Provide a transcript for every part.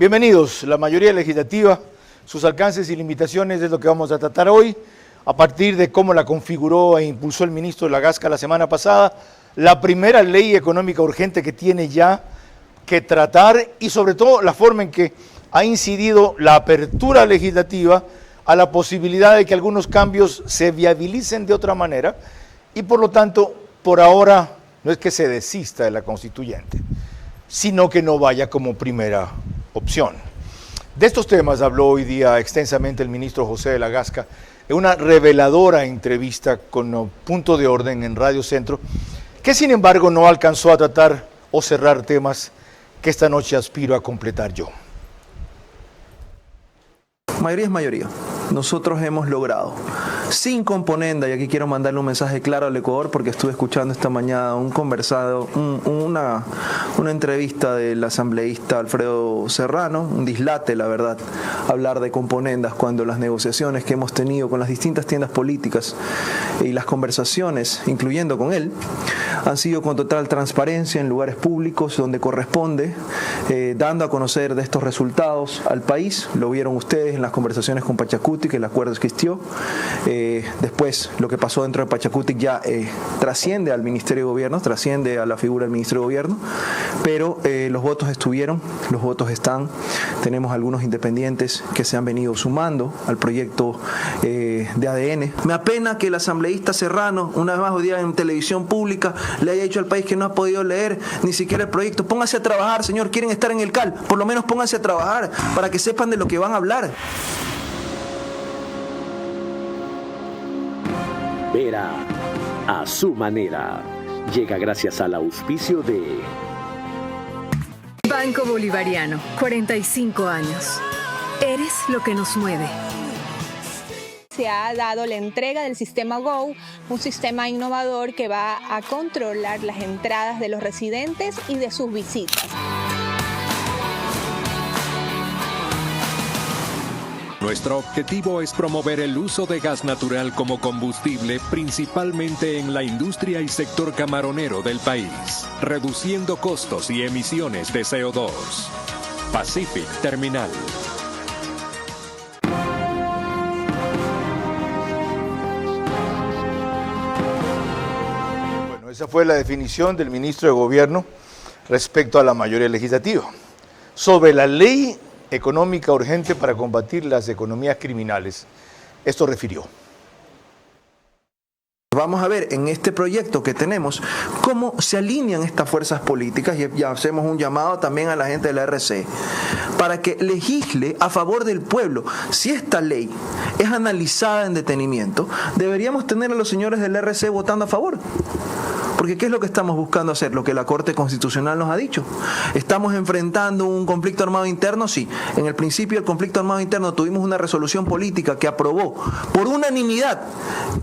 Bienvenidos. La mayoría legislativa, sus alcances y limitaciones es lo que vamos a tratar hoy, a partir de cómo la configuró e impulsó el ministro Lagasca la semana pasada, la primera ley económica urgente que tiene ya que tratar y sobre todo la forma en que ha incidido la apertura legislativa a la posibilidad de que algunos cambios se viabilicen de otra manera y por lo tanto, por ahora, no es que se desista de la constituyente, sino que no vaya como primera opción. De estos temas habló hoy día extensamente el ministro José de Lagasca en una reveladora entrevista con Punto de Orden en Radio Centro, que sin embargo no alcanzó a tratar o cerrar temas que esta noche aspiro a completar yo. Mayoría es mayoría. Nosotros hemos logrado, sin componenda, y aquí quiero mandarle un mensaje claro al Ecuador porque estuve escuchando esta mañana una entrevista del asambleísta Alfredo Serrano, un dislate, la verdad, hablar de componendas cuando las negociaciones que hemos tenido con las distintas tiendas políticas y las conversaciones, incluyendo con él, han sido con total transparencia en lugares públicos donde corresponde, dando a conocer de estos resultados al país. Lo vieron ustedes en las conversaciones con Pachacuti, que el acuerdo existió. Después, lo que pasó dentro de Pachacuti ya trasciende al Ministerio de Gobierno, trasciende a la figura del Ministerio de Gobierno, pero los votos estuvieron, los votos están. Tenemos algunos independientes que se han venido sumando al proyecto de ADN. Me apena que el asambleísta Serrano, una vez más hoy día en televisión pública, le haya dicho al país que no ha podido leer ni siquiera el proyecto. Pónganse a trabajar, señor, quieren estar en el CAL, por lo menos pónganse a trabajar para que sepan de lo que van a hablar. Vera, a su manera. Llega gracias al auspicio de Banco Bolivariano, 45 años. Eres lo que nos mueve. Se ha dado la entrega del sistema Go, un sistema innovador que va a controlar las entradas de los residentes y de sus visitas. Nuestro objetivo es promover el uso de gas natural como combustible, principalmente en la industria y sector camaronero del país, reduciendo costos y emisiones de CO2. Pacific Terminal. Bueno, esa fue la definición del ministro de Gobierno respecto a la mayoría legislativa. Sobre la ley económica urgente para combatir las economías criminales. Esto refirió. Vamos a ver en este proyecto que tenemos cómo se alinean estas fuerzas políticas y hacemos un llamado también a la gente de la RC para que legisle a favor del pueblo. Si esta ley es analizada en detenimiento, deberíamos tener a los señores del RC votando a favor. Porque ¿qué es lo que estamos buscando hacer? Lo que la Corte Constitucional nos ha dicho. ¿Estamos enfrentando un conflicto armado interno? Sí. En el principio del conflicto armado interno tuvimos una resolución política que aprobó por unanimidad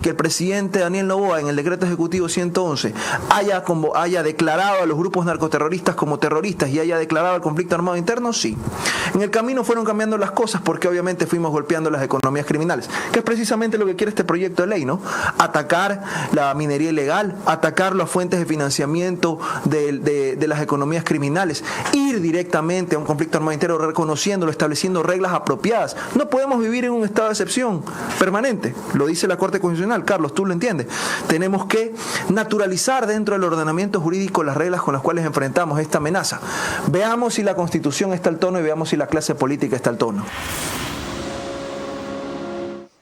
que el presidente Daniel Noboa en el decreto ejecutivo 111 haya declarado a los grupos narcoterroristas como terroristas y haya declarado el conflicto armado interno. Sí. En el camino fueron cambiando las cosas porque obviamente fuimos golpeando las economías criminales, que es precisamente lo que quiere este proyecto de ley, ¿no? Atacar la minería ilegal, atacar las fuentes de financiamiento de las economías criminales, ir directamente a un conflicto armado interno reconociéndolo, estableciendo reglas apropiadas. No podemos vivir en un estado de excepción permanente, lo dice la Corte Constitucional, Carlos, tú lo entiendes. Tenemos que naturalizar dentro del ordenamiento jurídico las reglas con las cuales enfrentamos esta amenaza. Veamos si la Constitución está al tono y veamos si la clase política está al tono.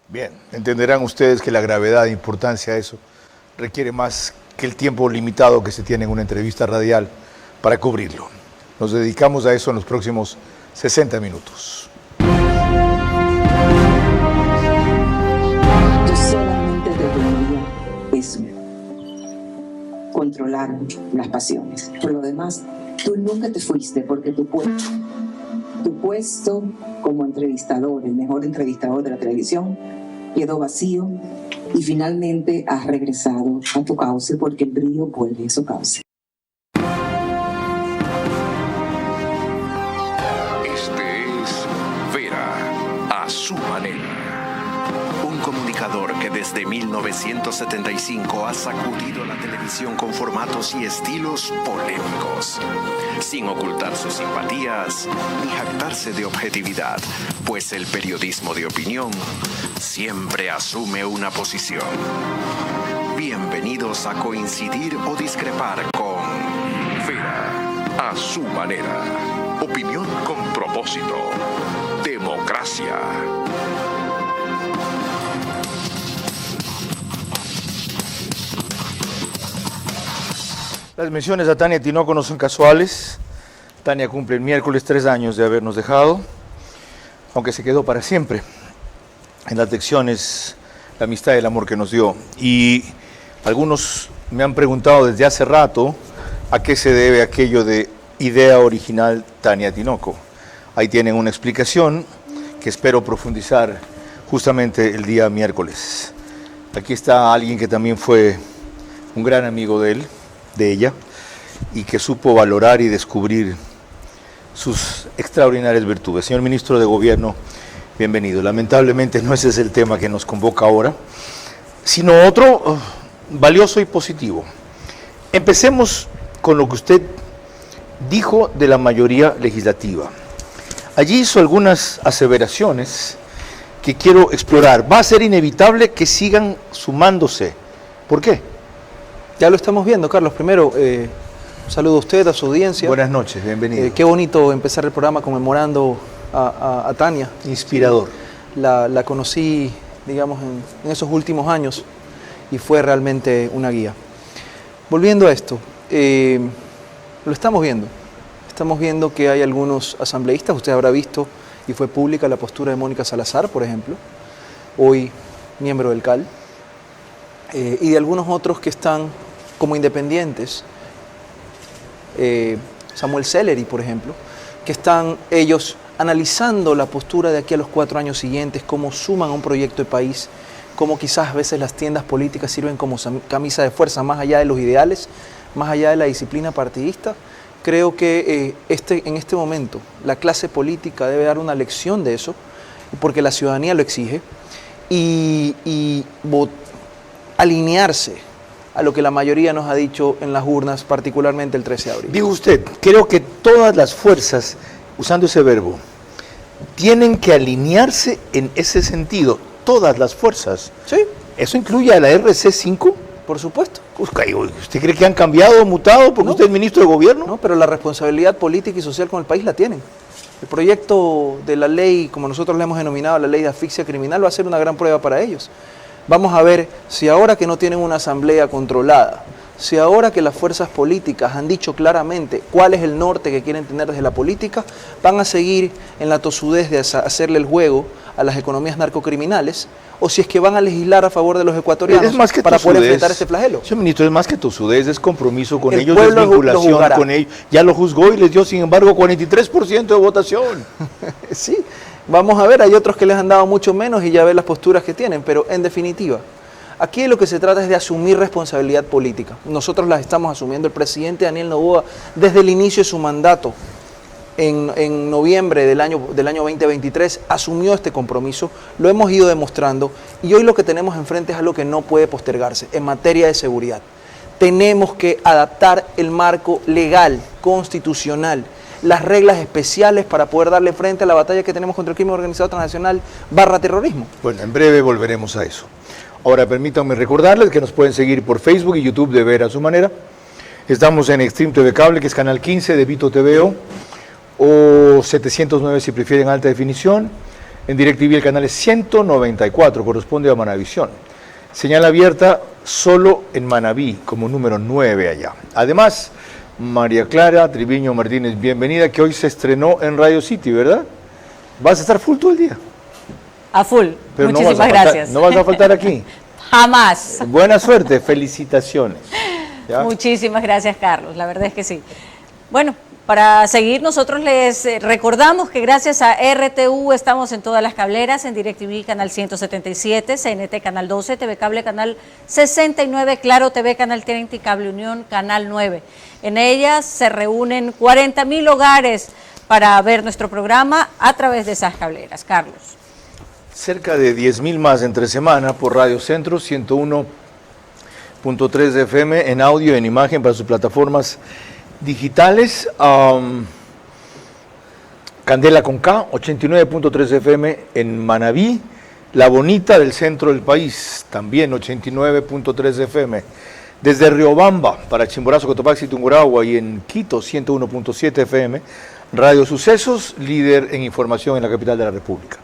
Bien, entenderán ustedes que la gravedad e importancia de eso requiere más que el tiempo limitado que se tiene en una entrevista radial para cubrirlo. Nos dedicamos a eso en los próximos 60 minutos. Yo solamente te pediría eso, controlar las pasiones. Por lo demás, tú nunca te fuiste porque tu puesto como entrevistador, el mejor entrevistador de la televisión, quedó vacío. Y finalmente has regresado a tu cauce porque el brillo vuelve a su cauce. Este es Vera, a su manera. Un comunicador que desde 1975 ha sacudido la televisión con formatos y estilos polémicos, sin ocultar sus simpatías ni jactarse de objetividad, pues el periodismo de opinión siempre asume una posición. Bienvenidos a coincidir o discrepar con Vera, a su manera. Opinión con propósito. Democracia. Las menciones a Tania Tinoco no son casuales. Tania cumple el miércoles 3 años de habernos dejado, aunque se quedó para siempre en las lecciones, la amistad y el amor que nos dio. Y algunos me han preguntado desde hace rato a qué se debe aquello de idea original Tania Tinoco. Ahí tienen una explicación que espero profundizar justamente el día miércoles. Aquí está alguien que también fue un gran amigo de ella, y que supo valorar y descubrir sus extraordinarias virtudes. Señor Ministro de Gobierno, bienvenido. Lamentablemente no ese es el tema que nos convoca ahora, sino otro valioso y positivo. Empecemos con lo que usted dijo de la mayoría legislativa. Allí hizo algunas aseveraciones que quiero explorar. Va a ser inevitable que sigan sumándose. ¿Por qué? Ya lo estamos viendo, Carlos. Primero, un saludo a usted, a su audiencia. Buenas noches, bienvenido. Qué bonito empezar el programa conmemorando a Tania. Inspirador. La conocí, digamos, en esos últimos años y fue realmente una guía. Volviendo a esto, lo estamos viendo. Estamos viendo que hay algunos asambleístas, usted habrá visto, y fue pública la postura de Mónica Salazar, por ejemplo, hoy miembro del CAL, y de algunos otros que están como independientes, Samuel Sellery, por ejemplo, que están ellos analizando la postura de aquí a los 4 años siguientes, cómo suman a un proyecto de país, cómo quizás a veces las tiendas políticas sirven como camisa de fuerza, más allá de los ideales, más allá de la disciplina partidista. Creo que en este momento la clase política debe dar una lección de eso, porque la ciudadanía lo exige, y alinearse a lo que la mayoría nos ha dicho en las urnas, particularmente el 13 de abril. Dijo usted, creo que todas las fuerzas, usando ese verbo, tienen que alinearse en ese sentido, todas las fuerzas. Sí. ¿Eso incluye a la RC5? Por supuesto. ¿Usted cree que han cambiado o mutado porque usted es ministro de Gobierno? No, pero la responsabilidad política y social con el país la tienen. El proyecto de la ley, como nosotros le hemos denominado, la ley de asfixia criminal, va a ser una gran prueba para ellos. Vamos a ver si ahora que no tienen una asamblea controlada, si ahora que las fuerzas políticas han dicho claramente cuál es el norte que quieren tener desde la política, van a seguir en la tosudez de hacerle el juego a las economías narcocriminales, o si es que van a legislar a favor de los ecuatorianos para poder enfrentar este flagelo. Señor ministro, es más que tosudez, es compromiso con el ellos, pueblo es vinculación lo con ellos. Ya lo juzgó y les dio, sin embargo, 43% de votación. Sí. Vamos a ver, hay otros que les han dado mucho menos y ya ver las posturas que tienen, pero en definitiva, aquí de lo que se trata es de asumir responsabilidad política. Nosotros las estamos asumiendo. El presidente Daniel Noboa, desde el inicio de su mandato, en noviembre del año 2023, asumió este compromiso, lo hemos ido demostrando, y hoy lo que tenemos enfrente es algo que no puede postergarse en materia de seguridad. Tenemos que adaptar el marco legal, constitucional, las reglas especiales para poder darle frente a la batalla que tenemos contra el crimen organizado transnacional / terrorismo. Bueno, en breve volveremos a eso. Ahora permítanme recordarles que nos pueden seguir por Facebook y YouTube de Ver a su manera. Estamos en Extreme TV Cable, que es canal 15 de Vito TVO, o 709 si prefieren alta definición. En DirecTV el canal es 194, corresponde a Manavisión. Señal abierta solo en Manaví, como número 9 allá. Además, María Clara Triviño Martínez, bienvenida, que hoy se estrenó en Radio City, ¿verdad? ¿Vas a estar full todo el día? A full. Pero muchísimas gracias. ¿No vas a faltar aquí? Jamás. Buena suerte, felicitaciones. ¿Ya? Muchísimas gracias, Carlos, la verdad es que sí. Bueno, para seguir, nosotros les recordamos que gracias a RTU estamos en todas las cableras, en DirecTV canal 177, CNT canal 12, TV Cable canal 69, Claro TV canal 30 y Cable Unión canal 9. En ellas se reúnen 40.000 hogares para ver nuestro programa a través de esas cableras. Carlos. Cerca de 10.000 más entre semana por Radio Centro, 101.3 de FM en audio y en imagen para sus plataformas digitales. Candela con K, 89.3 FM en Manabí. La Bonita del centro del país, también 89.3 FM. Desde Riobamba para Chimborazo, Cotopaxi, Tungurahua y en Quito, 101.7 FM. Radio Sucesos, líder en información en la capital de la República.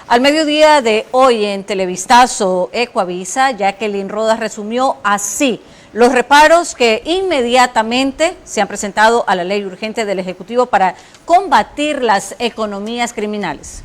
Al mediodía de hoy en Televistazo Ecuavisa, Jacqueline Rodas resumió así los reparos que inmediatamente se han presentado a la ley urgente del Ejecutivo para combatir las economías criminales.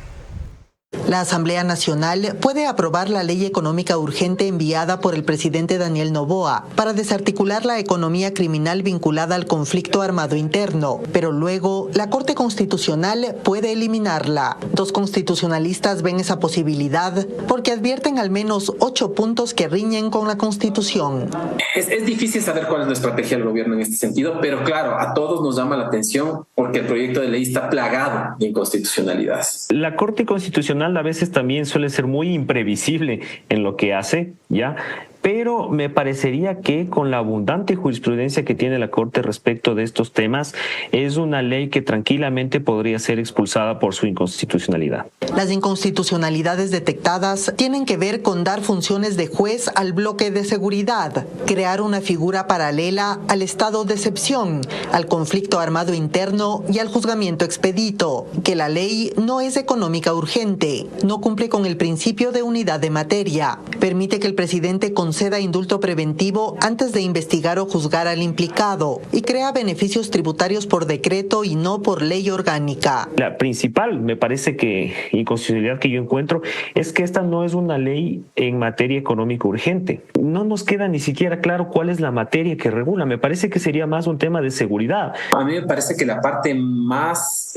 La Asamblea Nacional puede aprobar la ley económica urgente enviada por el presidente Daniel Noboa para desarticular la economía criminal vinculada al conflicto armado interno, pero luego la Corte Constitucional puede eliminarla. Dos constitucionalistas ven esa posibilidad porque advierten al menos 8 puntos que riñen con la Constitución. Es difícil saber cuál es la estrategia del gobierno en este sentido, pero claro, a todos nos llama la atención porque el proyecto de ley está plagado de inconstitucionalidades. La Corte Constitucional a veces también suele ser muy imprevisible en lo que hace, ¿ya? Pero me parecería que con la abundante jurisprudencia que tiene la Corte respecto de estos temas, es una ley que tranquilamente podría ser expulsada por su inconstitucionalidad. Las inconstitucionalidades detectadas tienen que ver con dar funciones de juez al bloque de seguridad, crear una figura paralela al estado de excepción, al conflicto armado interno y al juzgamiento expedito, que la ley no es económica urgente, no cumple con el principio de unidad de materia, permite que el presidente conceda indulto preventivo antes de investigar o juzgar al implicado y crea beneficios tributarios por decreto y no por ley orgánica. La principal, me parece que inconstitucionalidad que yo encuentro es que esta no es una ley en materia económica urgente. No nos queda ni siquiera claro cuál es la materia que regula. Me parece que sería más un tema de seguridad. A mí me parece que la parte más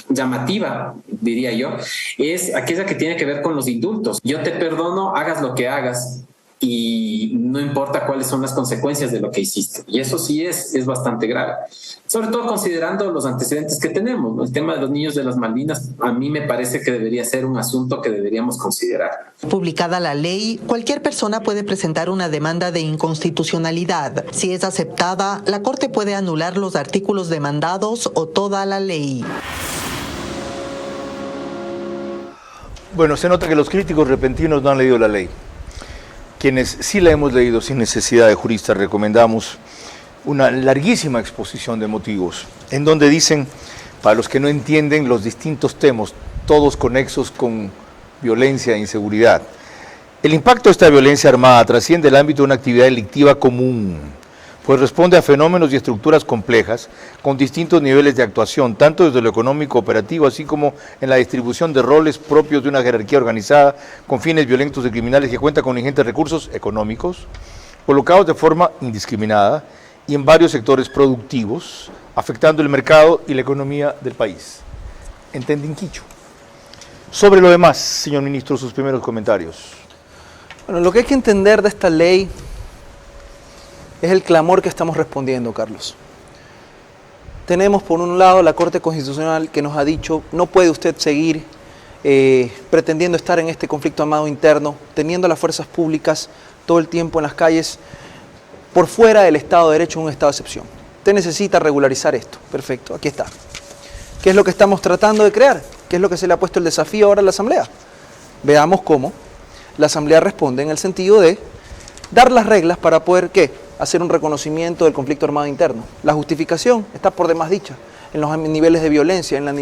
llamativa, diría yo, es aquella que tiene que ver con los indultos. Yo te perdono, hagas lo que hagas, y no importa cuáles son las consecuencias de lo que hiciste. Y eso sí es bastante grave. Sobre todo considerando los antecedentes que tenemos, ¿no? El tema de los niños de las Malvinas, a mí me parece que debería ser un asunto que deberíamos considerar. Publicada la ley, cualquier persona puede presentar una demanda de inconstitucionalidad. Si es aceptada, la Corte puede anular los artículos demandados o toda la ley. Bueno, se nota que los críticos repentinos no han leído la ley. Quienes sí la hemos leído sin necesidad de juristas, recomendamos una larguísima exposición de motivos, en donde dicen, para los que no entienden los distintos temas, todos conexos con violencia e inseguridad, el impacto de esta violencia armada trasciende el ámbito de una actividad delictiva común, pues responde a fenómenos y estructuras complejas con distintos niveles de actuación, tanto desde lo económico operativo, así como en la distribución de roles propios de una jerarquía organizada con fines violentos y criminales que cuenta con ingentes recursos económicos, colocados de forma indiscriminada y en varios sectores productivos, afectando el mercado y la economía del país. ¿Entendin, Quicho? Sobre lo demás, señor ministro, sus primeros comentarios. Bueno, lo que hay que entender de esta ley es el clamor que estamos respondiendo, Carlos. Tenemos por un lado la Corte Constitucional que nos ha dicho no puede usted seguir pretendiendo estar en este conflicto armado interno, teniendo a las fuerzas públicas todo el tiempo en las calles por fuera del Estado de Derecho, un Estado de excepción. Usted necesita regularizar esto. Perfecto, aquí está. ¿Qué es lo que estamos tratando de crear? ¿Qué es lo que se le ha puesto el desafío ahora a la Asamblea? Veamos cómo la Asamblea responde en el sentido de dar las reglas para poder, ¿qué? Hacer un reconocimiento del conflicto armado interno. La justificación está por demás dicha en los niveles de violencia, en la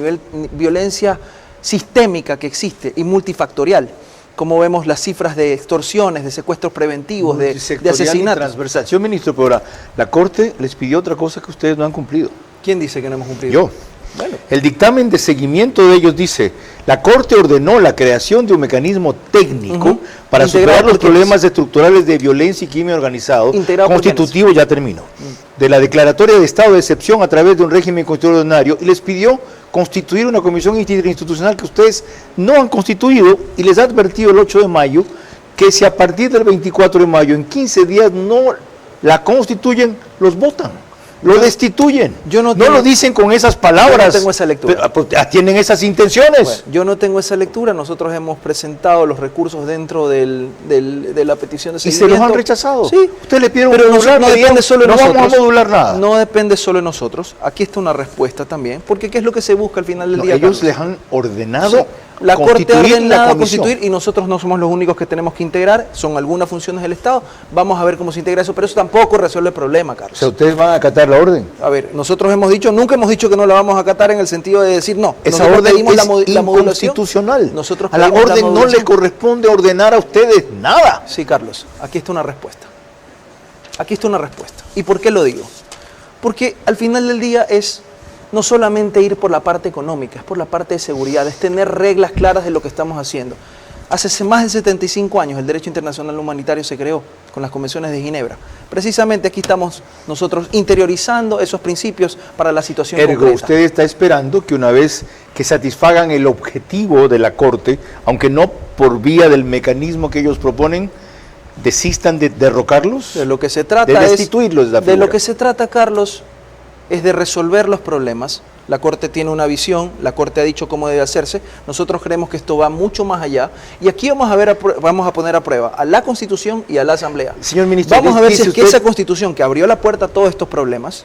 violencia sistémica que existe y multifactorial. Como vemos las cifras de extorsiones, de secuestros preventivos, de asesinatos. Transversal. Señor ministro, pero ahora, la Corte les pidió otra cosa que ustedes no han cumplido. ¿Quién dice que no hemos cumplido? Yo. Bueno. El dictamen de seguimiento de ellos dice, la Corte ordenó la creación de un mecanismo técnico para superar los problemas estructurales de violencia y crimen organizado, constitutivo, ya termino, de la declaratoria de estado de excepción a través de un régimen constitucional ordinario, y les pidió constituir una comisión interinstitucional que ustedes no han constituido, y les ha advertido el 8 de mayo que si a partir del 24 de mayo, en 15 días, no la constituyen, los votan. lo destituyen. No lo dicen con esas palabras. Yo no tengo esa lectura. Pero, tienen esas intenciones. Bueno, yo no tengo esa lectura. Nosotros hemos presentado los recursos dentro de la petición de seguimiento. ¿Y se los han rechazado? Sí. Usted le pide pero no depende solo de nosotros. No vamos a modular nada. No depende solo de nosotros. Aquí está una respuesta también. Porque ¿qué es lo que se busca al final del día? Ellos les han ordenado. Sí. La Corte ha ordenado constituir y nosotros no somos los únicos que tenemos que integrar, son algunas funciones del Estado. Vamos a ver cómo se integra eso, pero eso tampoco resuelve el problema, Carlos. O sea, ¿ustedes van a acatar la orden? A ver, nosotros nunca hemos dicho que no la vamos a acatar en el sentido de decir no. Esa orden es inconstitucional. A la orden no le corresponde ordenar a ustedes nada. Sí, Carlos, aquí está una respuesta. Aquí está una respuesta. ¿Y por qué lo digo? Porque al final del día es no solamente ir por la parte económica, es por la parte de seguridad, es tener reglas claras de lo que estamos haciendo. Hace más de 75 años el derecho internacional humanitario se creó con las convenciones de Ginebra. Precisamente aquí estamos nosotros interiorizando esos principios para la situación concreta. Usted está esperando que una vez que satisfagan el objetivo de la Corte, aunque no por vía del mecanismo que ellos proponen, desistan de derrocarlos. De lo que se trata de destituirlos de la figura. De lo que se trata, Carlos, es de resolver los problemas. La Corte tiene una visión, la Corte ha dicho cómo debe hacerse, nosotros creemos que esto va mucho más allá y aquí vamos a poner a prueba a la Constitución y a la Asamblea. Señor ministro, vamos a ver si es que esa Constitución que abrió la puerta a todos estos problemas,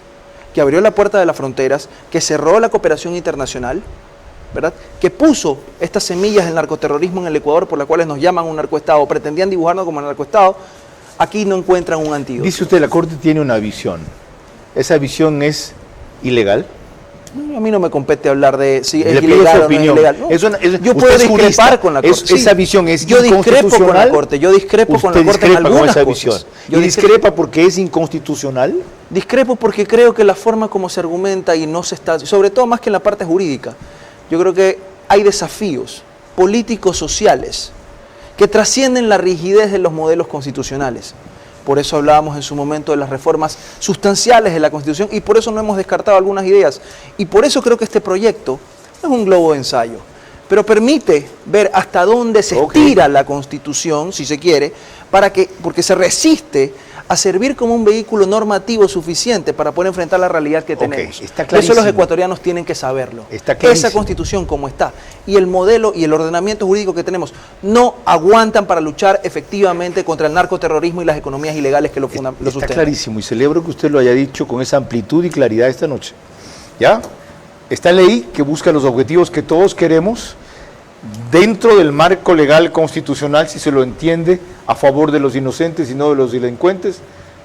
que abrió la puerta de las fronteras, que cerró la cooperación internacional, ¿verdad?, que puso estas semillas del narcoterrorismo en el Ecuador por las cuales nos llaman un narcoestado o pretendían dibujarnos como un narcoestado, aquí no encuentran un antídoto. Dice usted, la Corte tiene una visión. ¿Esa visión es ilegal? A mí no me compete hablar de si es ilegal o no es ilegal. No. Yo puedo discrepar con la Corte. Esa visión es yo discrepo con la Corte. Yo discrepo con la Corte en algunas esa cosas. Visión. ¿Y discrepa porque es inconstitucional? Discrepo porque creo que la forma como se argumenta y no se está, sobre todo más que en la parte jurídica, yo creo que hay desafíos políticos, sociales, que trascienden la rigidez de los modelos constitucionales. Por eso hablábamos en su momento de las reformas sustanciales de la Constitución y por eso no hemos descartado algunas ideas. Y por eso creo que este proyecto no es un globo de ensayo, pero permite ver hasta dónde se estira la Constitución, si se quiere, porque se resiste a servir como un vehículo normativo suficiente para poder enfrentar la realidad que tenemos. Eso los ecuatorianos tienen que saberlo. Esa Constitución como está y el modelo y el ordenamiento jurídico que tenemos no aguantan para luchar efectivamente contra el narcoterrorismo y las economías ilegales que lo sustentan. Está clarísimo y celebro que usted lo haya dicho con esa amplitud y claridad esta noche. ¿Ya? Esta ley que busca los objetivos que todos queremos dentro del marco legal constitucional, si se lo entiende, a favor de los inocentes y no de los delincuentes,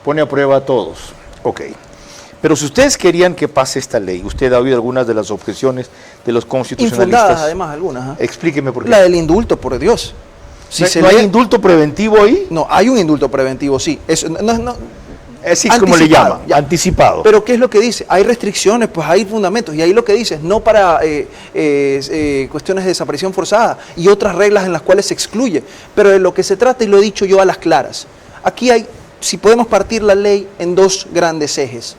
pone a prueba a todos. Ok. Pero si ustedes querían que pase esta ley, usted ha oído algunas de las objeciones de los constitucionalistas. Infundadas, además, algunas. Explíqueme por qué. La del indulto, por Dios. ¿No hay indulto preventivo ahí? No, hay un indulto preventivo, sí. Así es como le llama, anticipado. Pero ¿qué es lo que dice? Hay restricciones, pues hay fundamentos. Y ahí lo que dice es no para cuestiones de desaparición forzada y otras reglas en las cuales se excluye. Pero de lo que se trata, y lo he dicho yo a las claras, aquí hay, si podemos partir la ley en dos grandes ejes.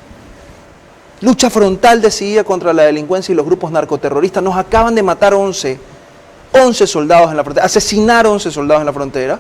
Lucha frontal decidida contra la delincuencia y los grupos narcoterroristas. Nos acaban de matar 11 soldados en la frontera, asesinar 11 soldados en la frontera.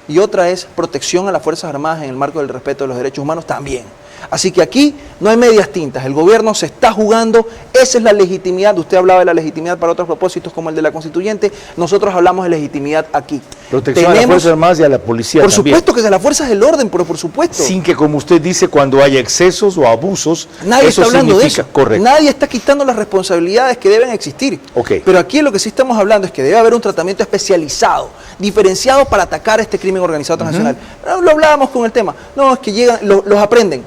Y otra es protección a las Fuerzas Armadas en el marco del respeto de los derechos humanos también. Así que aquí no hay medias tintas, el gobierno se está jugando, esa es la legitimidad, usted hablaba de la legitimidad para otros propósitos como el de la constituyente, nosotros hablamos de legitimidad aquí. Protección a las Fuerzas Armadas y a la policía por también. Supuesto que de las fuerzas del orden, pero por supuesto. Sin que, como usted dice, cuando haya excesos o abusos, nadie está hablando de eso. Correcto. Nadie está quitando las responsabilidades que deben existir. Pero aquí lo que sí estamos hablando es que debe haber un tratamiento especializado, diferenciado para atacar este crimen organizado transnacional. Lo hablábamos con el tema. No, es que llegan, los aprenden,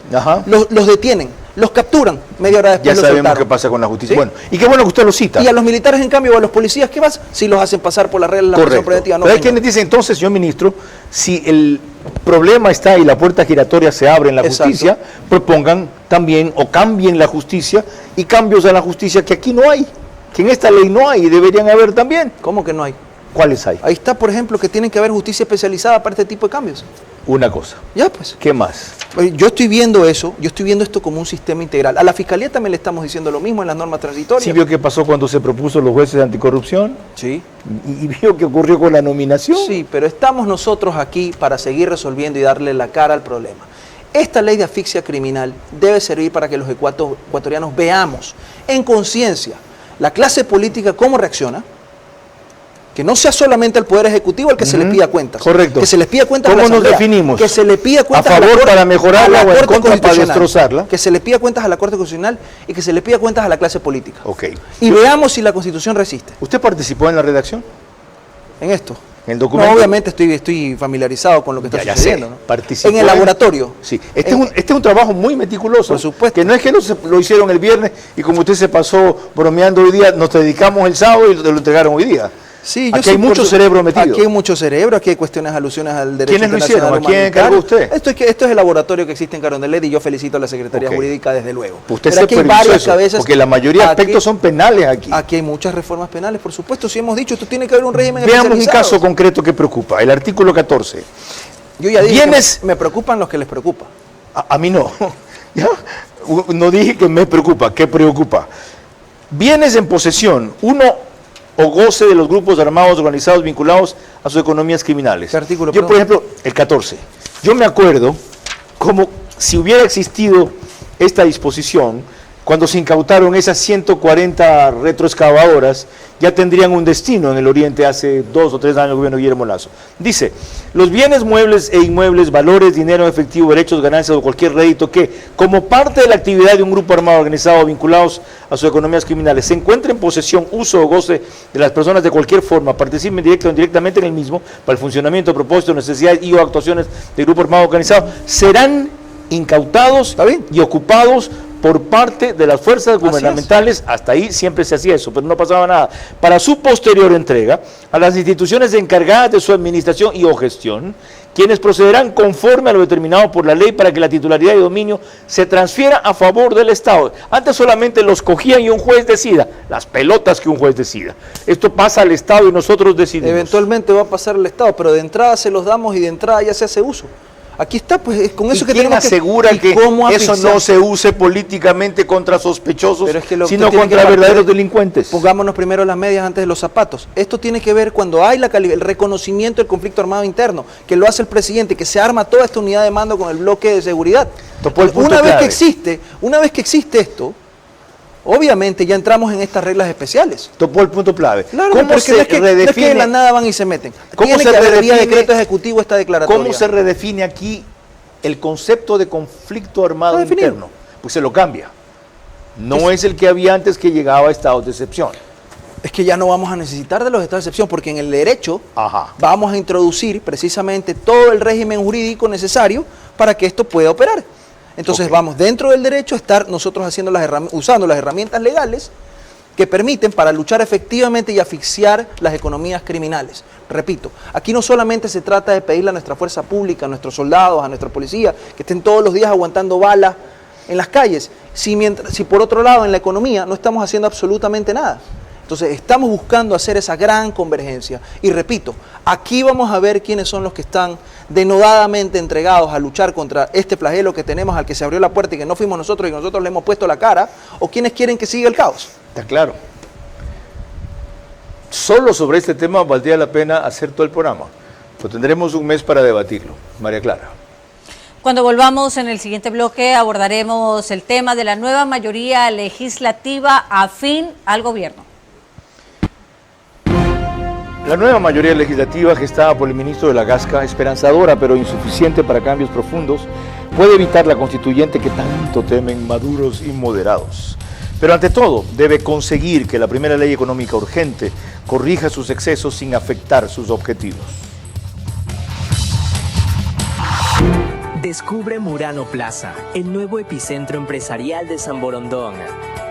los detienen, los capturan, media hora después ya los sabemos soltaron. qué pasa con la justicia. ¿Sí? Bueno, y qué bueno que usted lo cita. Y a los militares, en cambio, o a los policías, ¿qué pasa? Si los hacen pasar por las reglas de la prisión preventiva. No, pero hay quienes dicen, entonces, señor ministro, si el problema está y la puerta giratoria se abre en la justicia, propongan también o cambien la justicia y cambios a la justicia que aquí no hay, que en esta ley no hay y deberían haber también. ¿Cómo que no hay? ¿Cuáles hay? Ahí está, por ejemplo, que tienen que haber justicia especializada para este tipo de cambios. Una cosa. Ya, pues. ¿Qué más? Yo estoy viendo eso, yo estoy viendo esto como un sistema integral. A la Fiscalía también le estamos diciendo lo mismo en las normas transitorias. ¿Sí vio qué pasó cuando se propuso los jueces de anticorrupción? Sí. ¿Y vio qué ocurrió con la nominación? Sí, pero estamos nosotros aquí para seguir resolviendo y darle la cara al problema. Esta ley de asfixia criminal debe servir para que los ecuatorianos veamos en conciencia la clase política cómo reacciona, que no sea solamente el Poder Ejecutivo el que se les pida cuentas. Correcto. Que se les pida cuentas a la ¿Cómo nos Asamblea, definimos? que se le pida cuentas ¿A favor a la Corte, para mejorarla a la o en Corte contra para Constitucional, destrozarla? que se le pida cuentas a la Corte Constitucional y que se le pida cuentas a la clase política. Ok. Y veamos si la Constitución resiste. ¿Usted participó en la redacción? En esto. ¿En el documento? No, obviamente estoy familiarizado con lo que está sucediendo. ¿No? Participó en el laboratorio. Sí. Este es un trabajo muy meticuloso. Por supuesto. Que no es que lo hicieron el viernes y como usted se pasó bromeando hoy día, nos dedicamos el sábado y lo entregaron hoy día. Sí, aquí hay mucho cerebro metido. Aquí hay mucho cerebro, aquí hay cuestiones, alusiones al derecho internacional. ¿Quiénes lo hicieron? ¿A quién encargó usted? Esto es el laboratorio que existe en Carondelet y yo felicito a la Secretaría Jurídica desde luego. Usted se varias eso, cabezas, porque la mayoría de aspectos son penales aquí. Aquí hay muchas reformas penales, por supuesto. Si hemos dicho, esto tiene que haber un régimen Veamos un especializado. caso concreto que preocupa, el artículo 14. Yo ya dije que me preocupan los que les preocupa. A mí no. ¿Ya? No dije que me preocupa, ¿qué preocupa? Bienes en posesión, uno o goce de los grupos armados organizados vinculados a sus economías criminales. ¿Qué artículo? Yo, por ejemplo, el 14. Yo me acuerdo como si hubiera existido esta disposición, cuando se incautaron esas 140 retroexcavadoras, ya tendrían un destino en el Oriente hace 2 o 3 años el gobierno de Guillermo Lazo. Dice, los bienes muebles e inmuebles, valores, dinero en efectivo, derechos, ganancias o cualquier rédito que, como parte de la actividad de un grupo armado organizado vinculados a sus economías criminales, se encuentre en posesión, uso o goce de las personas de cualquier forma, participen directa o indirectamente en el mismo, para el funcionamiento, propósito, necesidades y o actuaciones del grupo armado organizado, serán incautados y ocupados por parte de las fuerzas gubernamentales. Hasta ahí siempre se hacía eso, pero no pasaba nada. Para su posterior entrega a las instituciones encargadas de su administración y o gestión, quienes procederán conforme a lo determinado por la ley para que la titularidad y dominio se transfiera a favor del Estado. Antes solamente los cogían y un juez decida, las pelotas que un juez decida. Esto pasa al Estado y nosotros decidimos. Eventualmente va a pasar al Estado, pero de entrada se los damos y de entrada ya se hace uso. Aquí está, pues con eso que tenemos que... ¿Quién asegura que eso no se use políticamente contra sospechosos, sino contra verdaderos delincuentes? Pongámonos primero las medias antes de los zapatos. Esto tiene que ver cuando hay el reconocimiento del conflicto armado interno, que lo hace el presidente, que se arma toda esta unidad de mando con el bloque de seguridad. Una vez que existe esto, obviamente ya entramos en estas reglas especiales. Topó el punto clave. Claro, ¿Cómo se redefine? No es que de la nada van y se meten. ¿Cómo Tiene se que haber redefine, vía decreto ejecutivo esta declaratoria? ¿Cómo se redefine aquí el concepto de conflicto armado interno? Pues se lo cambia. No es el que había antes, que llegaba a estados de excepción. Es que ya no vamos a necesitar de los estados de excepción, porque en el derecho vamos a introducir precisamente todo el régimen jurídico necesario para que esto pueda operar. Entonces vamos dentro del derecho a estar nosotros usando las herramientas legales que permiten para luchar efectivamente y asfixiar las economías criminales. Repito, aquí no solamente se trata de pedirle a nuestra fuerza pública, a nuestros soldados, a nuestra policía, que estén todos los días aguantando balas en las calles, si por otro lado en la economía no estamos haciendo absolutamente nada. Entonces estamos buscando hacer esa gran convergencia. Y repito, aquí vamos a ver quiénes son los que están denodadamente entregados a luchar contra este flagelo que tenemos, al que se abrió la puerta y que no fuimos nosotros y nosotros le hemos puesto la cara, o quienes quieren que siga el caos. Está claro. Solo sobre este tema valdría la pena hacer todo el programa. Pues tendremos un mes para debatirlo. María Clara. Cuando volvamos en el siguiente bloque abordaremos el tema de la nueva mayoría legislativa afín al gobierno. La nueva mayoría legislativa gestada por el ministro de la Gasca, esperanzadora pero insuficiente para cambios profundos, puede evitar la constituyente que tanto temen maduros y moderados. Pero ante todo, debe conseguir que la primera ley económica urgente corrija sus excesos sin afectar sus objetivos. Descubre Murano Plaza, el nuevo epicentro empresarial de San Borondón.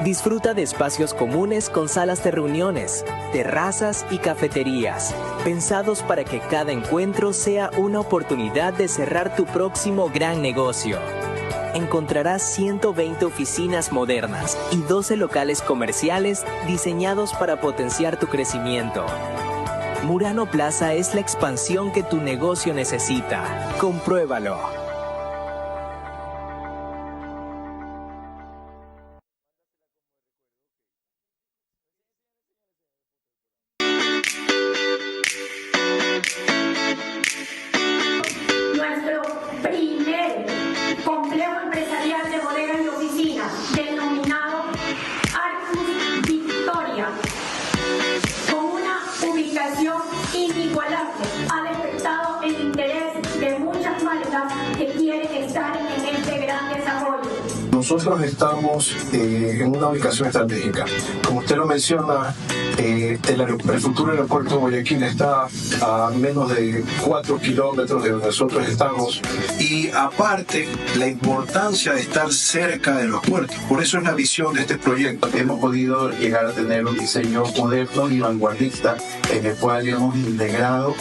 Disfruta de espacios comunes con salas de reuniones, terrazas y cafeterías, pensados para que cada encuentro sea una oportunidad de cerrar tu próximo gran negocio. Encontrarás 120 oficinas modernas y 12 locales comerciales diseñados para potenciar tu crecimiento. Murano Plaza es la expansión que tu negocio necesita. Compruébalo. Nuestro primer complejo empresarial de bodegas y oficinas, denominado Arcus Victoria, con una ubicación inigualable, ha despertado el interés de muchas marcas que quieren estar en este gran desarrollo. Nosotros estamos en una ubicación estratégica. Como usted lo menciona, el futuro aeropuerto de Guayaquil está a menos de 4 kilómetros de donde nosotros estamos, y aparte la importancia de estar cerca de los puertos. Por eso es la visión de este proyecto. Hemos podido llegar a tener un diseño moderno y vanguardista en el cual hemos integrado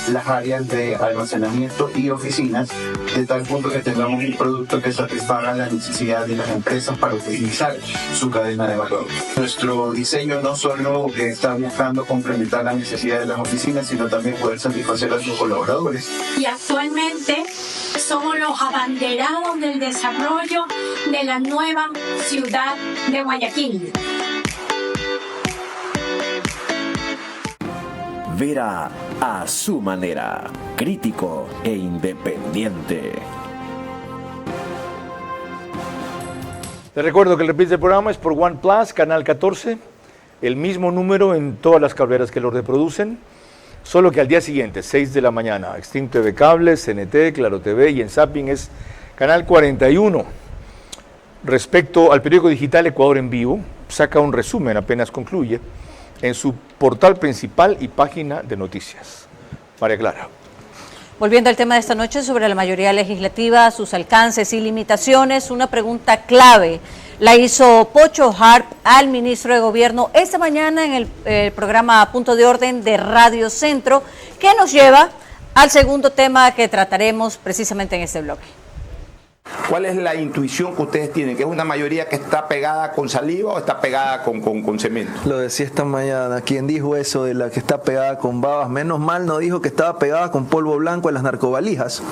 las áreas de almacenamiento y oficinas, de tal punto que tengamos un producto que satisfaga la necesidad de las empresas para utilizar su cadena de valor. Nuestro diseño no solo está buscando complementar las necesidades de las oficinas, sino también poder satisfacer a sus colaboradores. Y actualmente somos los abanderados del desarrollo de la nueva ciudad de Guayaquil. Vera a su manera, crítico e independiente. Les recuerdo que el reprise del programa es por OnePlus, canal 14, el mismo número en todas las cableras que lo reproducen, solo que al día siguiente, 6 de la mañana, Extreme TV Cable, CNT, Claro TV, y en Zapping es canal 41. Respecto al periódico digital Ecuador en Vivo, saca un resumen, apenas concluye, en su portal principal y página de noticias. María Clara. Volviendo al tema de esta noche sobre la mayoría legislativa, sus alcances y limitaciones, una pregunta clave la hizo Pocho Harp al ministro de Gobierno esta mañana en el programa Punto de Orden de Radio Centro, que nos lleva al segundo tema que trataremos precisamente en este bloque. ¿Cuál es la intuición que ustedes tienen? ¿Que es una mayoría que está pegada con saliva o está pegada con cemento? Lo decía esta mañana, quien dijo eso de la que está pegada con babas, menos mal no dijo que estaba pegada con polvo blanco en las narcovalijas.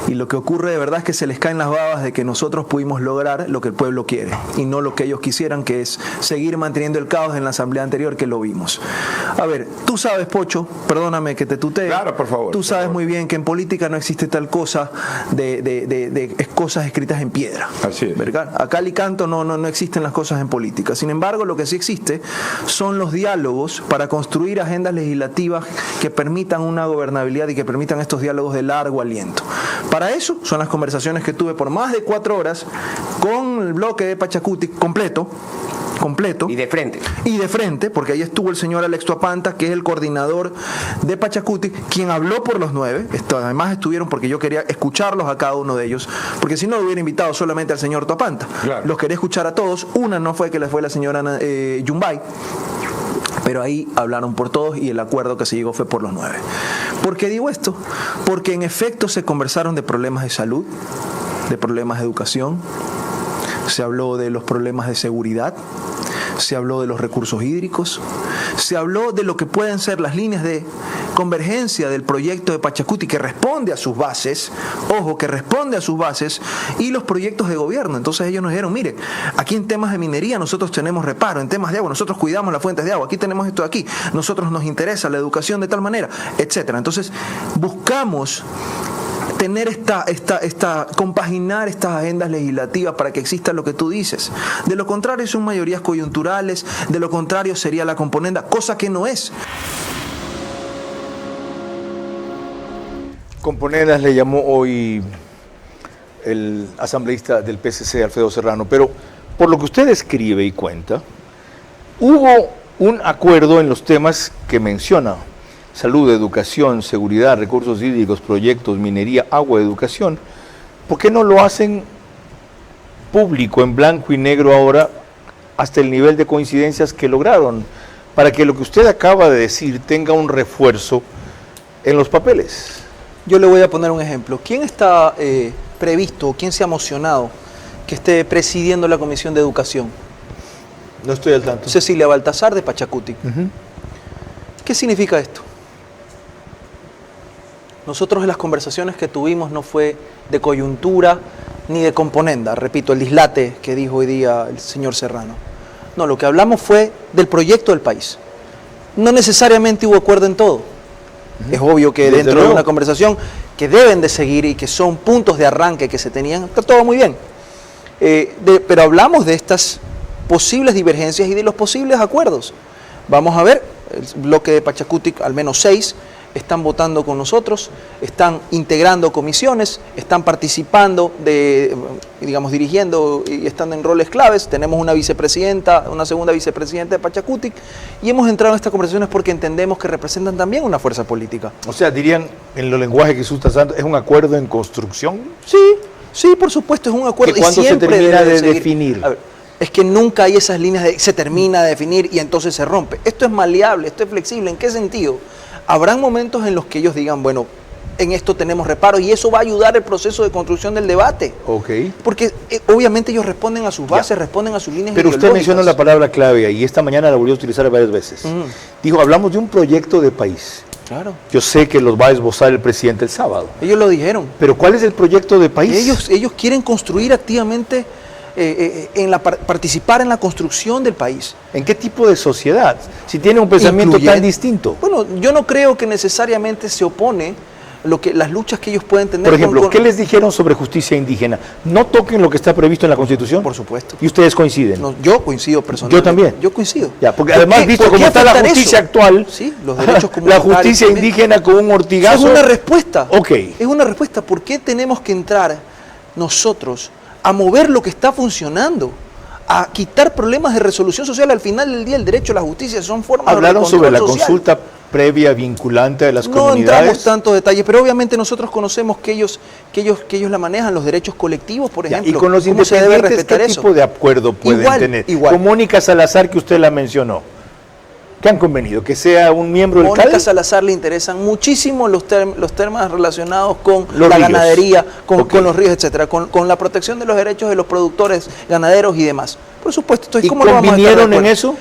Y lo que ocurre de verdad es que se les caen las babas de que nosotros pudimos lograr lo que el pueblo quiere y no lo que ellos quisieran, que es seguir manteniendo el caos en la asamblea anterior que lo vimos. A ver, tú sabes, Pocho, perdóname que te tutee. Claro, por favor. Tú sabes muy bien que en política no existe tal cosa de cosas escritas en piedra. Así es. ¿Verdad? A cal y canto no existen las cosas en política. Sin embargo, lo que sí existe son los diálogos para construir agendas legislativas que permitan una gobernabilidad y que permitan estos diálogos de largo aliento. Para eso son las conversaciones que tuve por más de 4 horas con el bloque de Pachacuti completo. Y de frente, porque ahí estuvo el señor Alex Tuapanta, que es el coordinador de Pachacuti, quien habló por los 9. Además estuvieron porque yo quería escucharlos a cada uno de ellos, porque si no hubiera invitado solamente al señor Tuapanta. Claro. Los quería escuchar a todos. Una no fue que les fue la señora Yumbay, pero ahí hablaron por todos y el acuerdo que se llegó fue por los 9. ¿Por qué digo esto? Porque en efecto se conversaron de problemas de salud, de problemas de educación, se habló de los problemas de seguridad, se habló de los recursos hídricos, se habló de lo que pueden ser las líneas de convergencia del proyecto de Pachacuti, que responde a sus bases, ojo, que responde a sus bases, y los proyectos de gobierno. Entonces ellos nos dijeron, mire, aquí en temas de minería nosotros tenemos reparo, en temas de agua nosotros cuidamos las fuentes de agua, aquí tenemos esto de aquí, nosotros nos interesa la educación de tal manera, etcétera. Entonces buscamos tener compaginar estas agendas legislativas para que exista lo que tú dices. De lo contrario son mayorías coyunturales, de lo contrario sería la componenda, cosa que no es. Componendas le llamó hoy el asambleísta del PSC, Alfredo Serrano, pero por lo que usted escribe y cuenta, hubo un acuerdo en los temas que menciona: salud, educación, seguridad, recursos hídricos, proyectos, minería, agua, educación. ¿Por qué no lo hacen público, en blanco y negro ahora, hasta el nivel de coincidencias que lograron, para que lo que usted acaba de decir tenga un refuerzo en los papeles? Yo le voy a poner un ejemplo. ¿Quién está previsto, quién se ha emocionado que esté presidiendo la Comisión de Educación? No estoy al tanto. Cecilia Baltasar, de Pachacuti. ¿Qué significa esto? Nosotros en las conversaciones que tuvimos no fue de coyuntura ni de componenda, repito, el dislate que dijo hoy día el señor Serrano. No, lo que hablamos fue del proyecto del país. No necesariamente hubo acuerdo en todo, Es obvio que dentro de una conversación que deben de seguir y que son puntos de arranque que se tenían, está todo muy bien. Pero hablamos de estas posibles divergencias y de los posibles acuerdos. Vamos a ver, el bloque de Pachacutic, al menos 6, están votando con nosotros, están integrando comisiones, están participando dirigiendo y estando en roles claves. Tenemos una vicepresidenta, una segunda vicepresidenta de Pachacutic, y hemos entrado en estas conversaciones porque entendemos que representan también una fuerza política. O sea, dirían, en los lenguajes que usted está usando, ¿es un acuerdo en construcción? Sí, por supuesto, es un acuerdo. ¿Y cuándo se termina de definir? A ver, es que nunca hay esas líneas de se termina de definir y entonces se rompe. Esto es maleable, esto es flexible. ¿En qué sentido? Habrán momentos en los que ellos digan, bueno, en esto tenemos reparos y eso va a ayudar el proceso de construcción del debate. Porque obviamente ellos responden a sus bases, responden a sus líneas ideológicas. Pero usted mencionó la palabra clave y esta mañana la volvió a utilizar varias veces. Dijo, hablamos de un proyecto de país. Claro. Yo sé que los va a esbozar el presidente el sábado. Ellos lo dijeron. Pero ¿cuál es el proyecto de país? Ellos quieren construir activamente, participar en la construcción del país. ¿En qué tipo de sociedad? Si tiene un pensamiento tan distinto. Bueno, yo no creo que necesariamente se opone las luchas que ellos pueden tener. Por ejemplo, ¿qué les dijeron sobre justicia indígena? ¿No toquen lo que está previsto en la Constitución? Por supuesto. ¿Y ustedes coinciden? No, yo coincido personalmente. Yo también. Yo coincido. Porque además, visto cómo está la justicia actual, los derechos la justicia indígena con un ortigazo. Es una respuesta. Ok. Es una respuesta. ¿Por qué tenemos que entrar nosotros a mover lo que está funcionando? A quitar problemas de resolución social. Al final del día, el derecho a la justicia son formas de ¿hablaron sobre la social. Consulta previa vinculante de las comunidades? No entramos tanto detalles, pero obviamente nosotros conocemos que ellos la manejan, los derechos colectivos, por ejemplo. Y con los independientes, ¿qué tipo de acuerdo pueden tener? Con Mónica Salazar, que usted la mencionó. ¿Qué han convenido? ¿Que sea un miembro del CADE? Mónica Salazar le interesan muchísimo los temas relacionados con la ríos. Ganadería, con los ríos, etcétera, con la protección de los derechos de los productores ganaderos y demás. Por supuesto. ¿Y cómo convinieron en eso?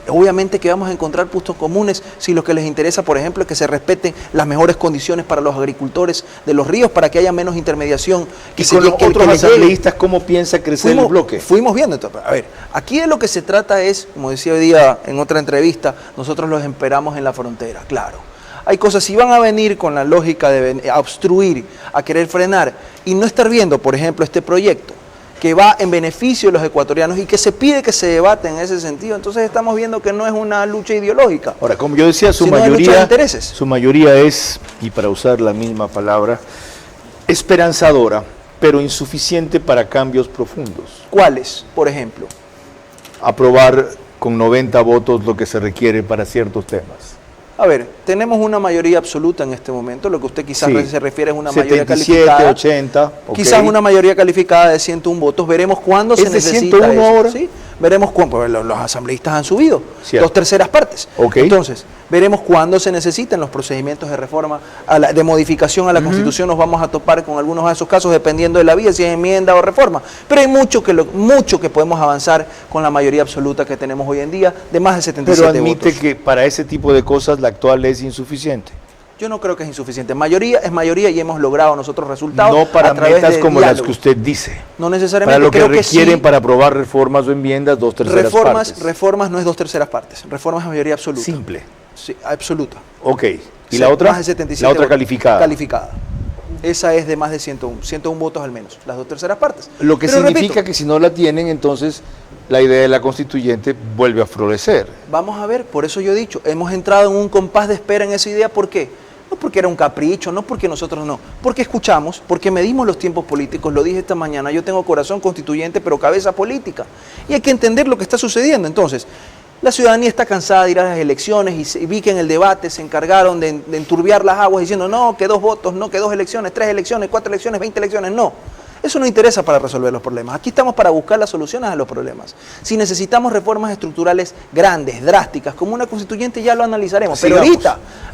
Obviamente que vamos a encontrar puntos comunes si lo que les interesa, por ejemplo, es que se respeten las mejores condiciones para los agricultores de los ríos, para que haya menos intermediación. ¿Y con los otros asambleístas cómo piensa crecer el bloque? Fuimos viendo. A ver, aquí de lo que se trata es, como decía hoy día en otra entrevista, nosotros los esperamos en la frontera, claro. Hay cosas, si van a venir con la lógica de obstruir, a querer frenar y no estar viendo, por ejemplo, este proyecto que va en beneficio de los ecuatorianos y que se pide que se debate en ese sentido, entonces estamos viendo que no es una lucha ideológica. Ahora, como yo decía, su mayoría es, y para usar la misma palabra, esperanzadora, pero insuficiente para cambios profundos. ¿Cuáles, por ejemplo? Aprobar con 90 votos lo que se requiere para ciertos temas. A ver, tenemos una mayoría absoluta en este momento, lo que usted quizás se refiere es una 77, mayoría calificada. 80, quizás una mayoría calificada de 101 votos, veremos cuándo se necesita 101 eso. ahora? ¿Sí? Veremos cuándo, pues los asambleístas han subido, Cierto. 2/3 partes. Entonces, veremos cuándo se necesitan los procedimientos de reforma, de modificación a la Constitución, nos vamos a topar con algunos de esos casos dependiendo de la vía, si es enmienda o reforma. Pero hay mucho que podemos avanzar con la mayoría absoluta que tenemos hoy en día, de más de 77 votos. Pero admite que para ese tipo de cosas la actual es insuficiente. Yo no creo que es insuficiente. Mayoría es mayoría y hemos logrado nosotros resultados. No para a través metas de como diálogo. las que usted dice. No necesariamente. Para lo que creo requieren que sí. para aprobar reformas o enmiendas, 2/3 partes. Reformas no es 2/3 partes. Reformas es mayoría absoluta. Simple. Sí, absoluta. Ok. ¿Y la otra? Más de 77 la otra votos. calificada. Calificada. Esa es de más de 101 votos al menos, las 2/3 partes. Lo que Pero significa repito, que si no la tienen, entonces la idea de la constituyente vuelve a florecer. Vamos a ver, por eso yo he dicho, hemos entrado en un compás de espera en esa idea. ¿Por qué? No porque era un capricho, no porque nosotros no, porque escuchamos, porque medimos los tiempos políticos, lo dije esta mañana, yo tengo corazón constituyente pero cabeza política y hay que entender lo que está sucediendo. Entonces, la ciudadanía está cansada de ir a las elecciones y vi que en el debate se encargaron de enturbiar las aguas diciendo no, que 2 votos, no, que 2 elecciones, 3 elecciones, 4 elecciones, 20 elecciones, no. Eso no interesa para resolver los problemas. Aquí estamos para buscar las soluciones a los problemas. Si necesitamos reformas estructurales grandes, drásticas, como una constituyente, ya lo analizaremos. Pero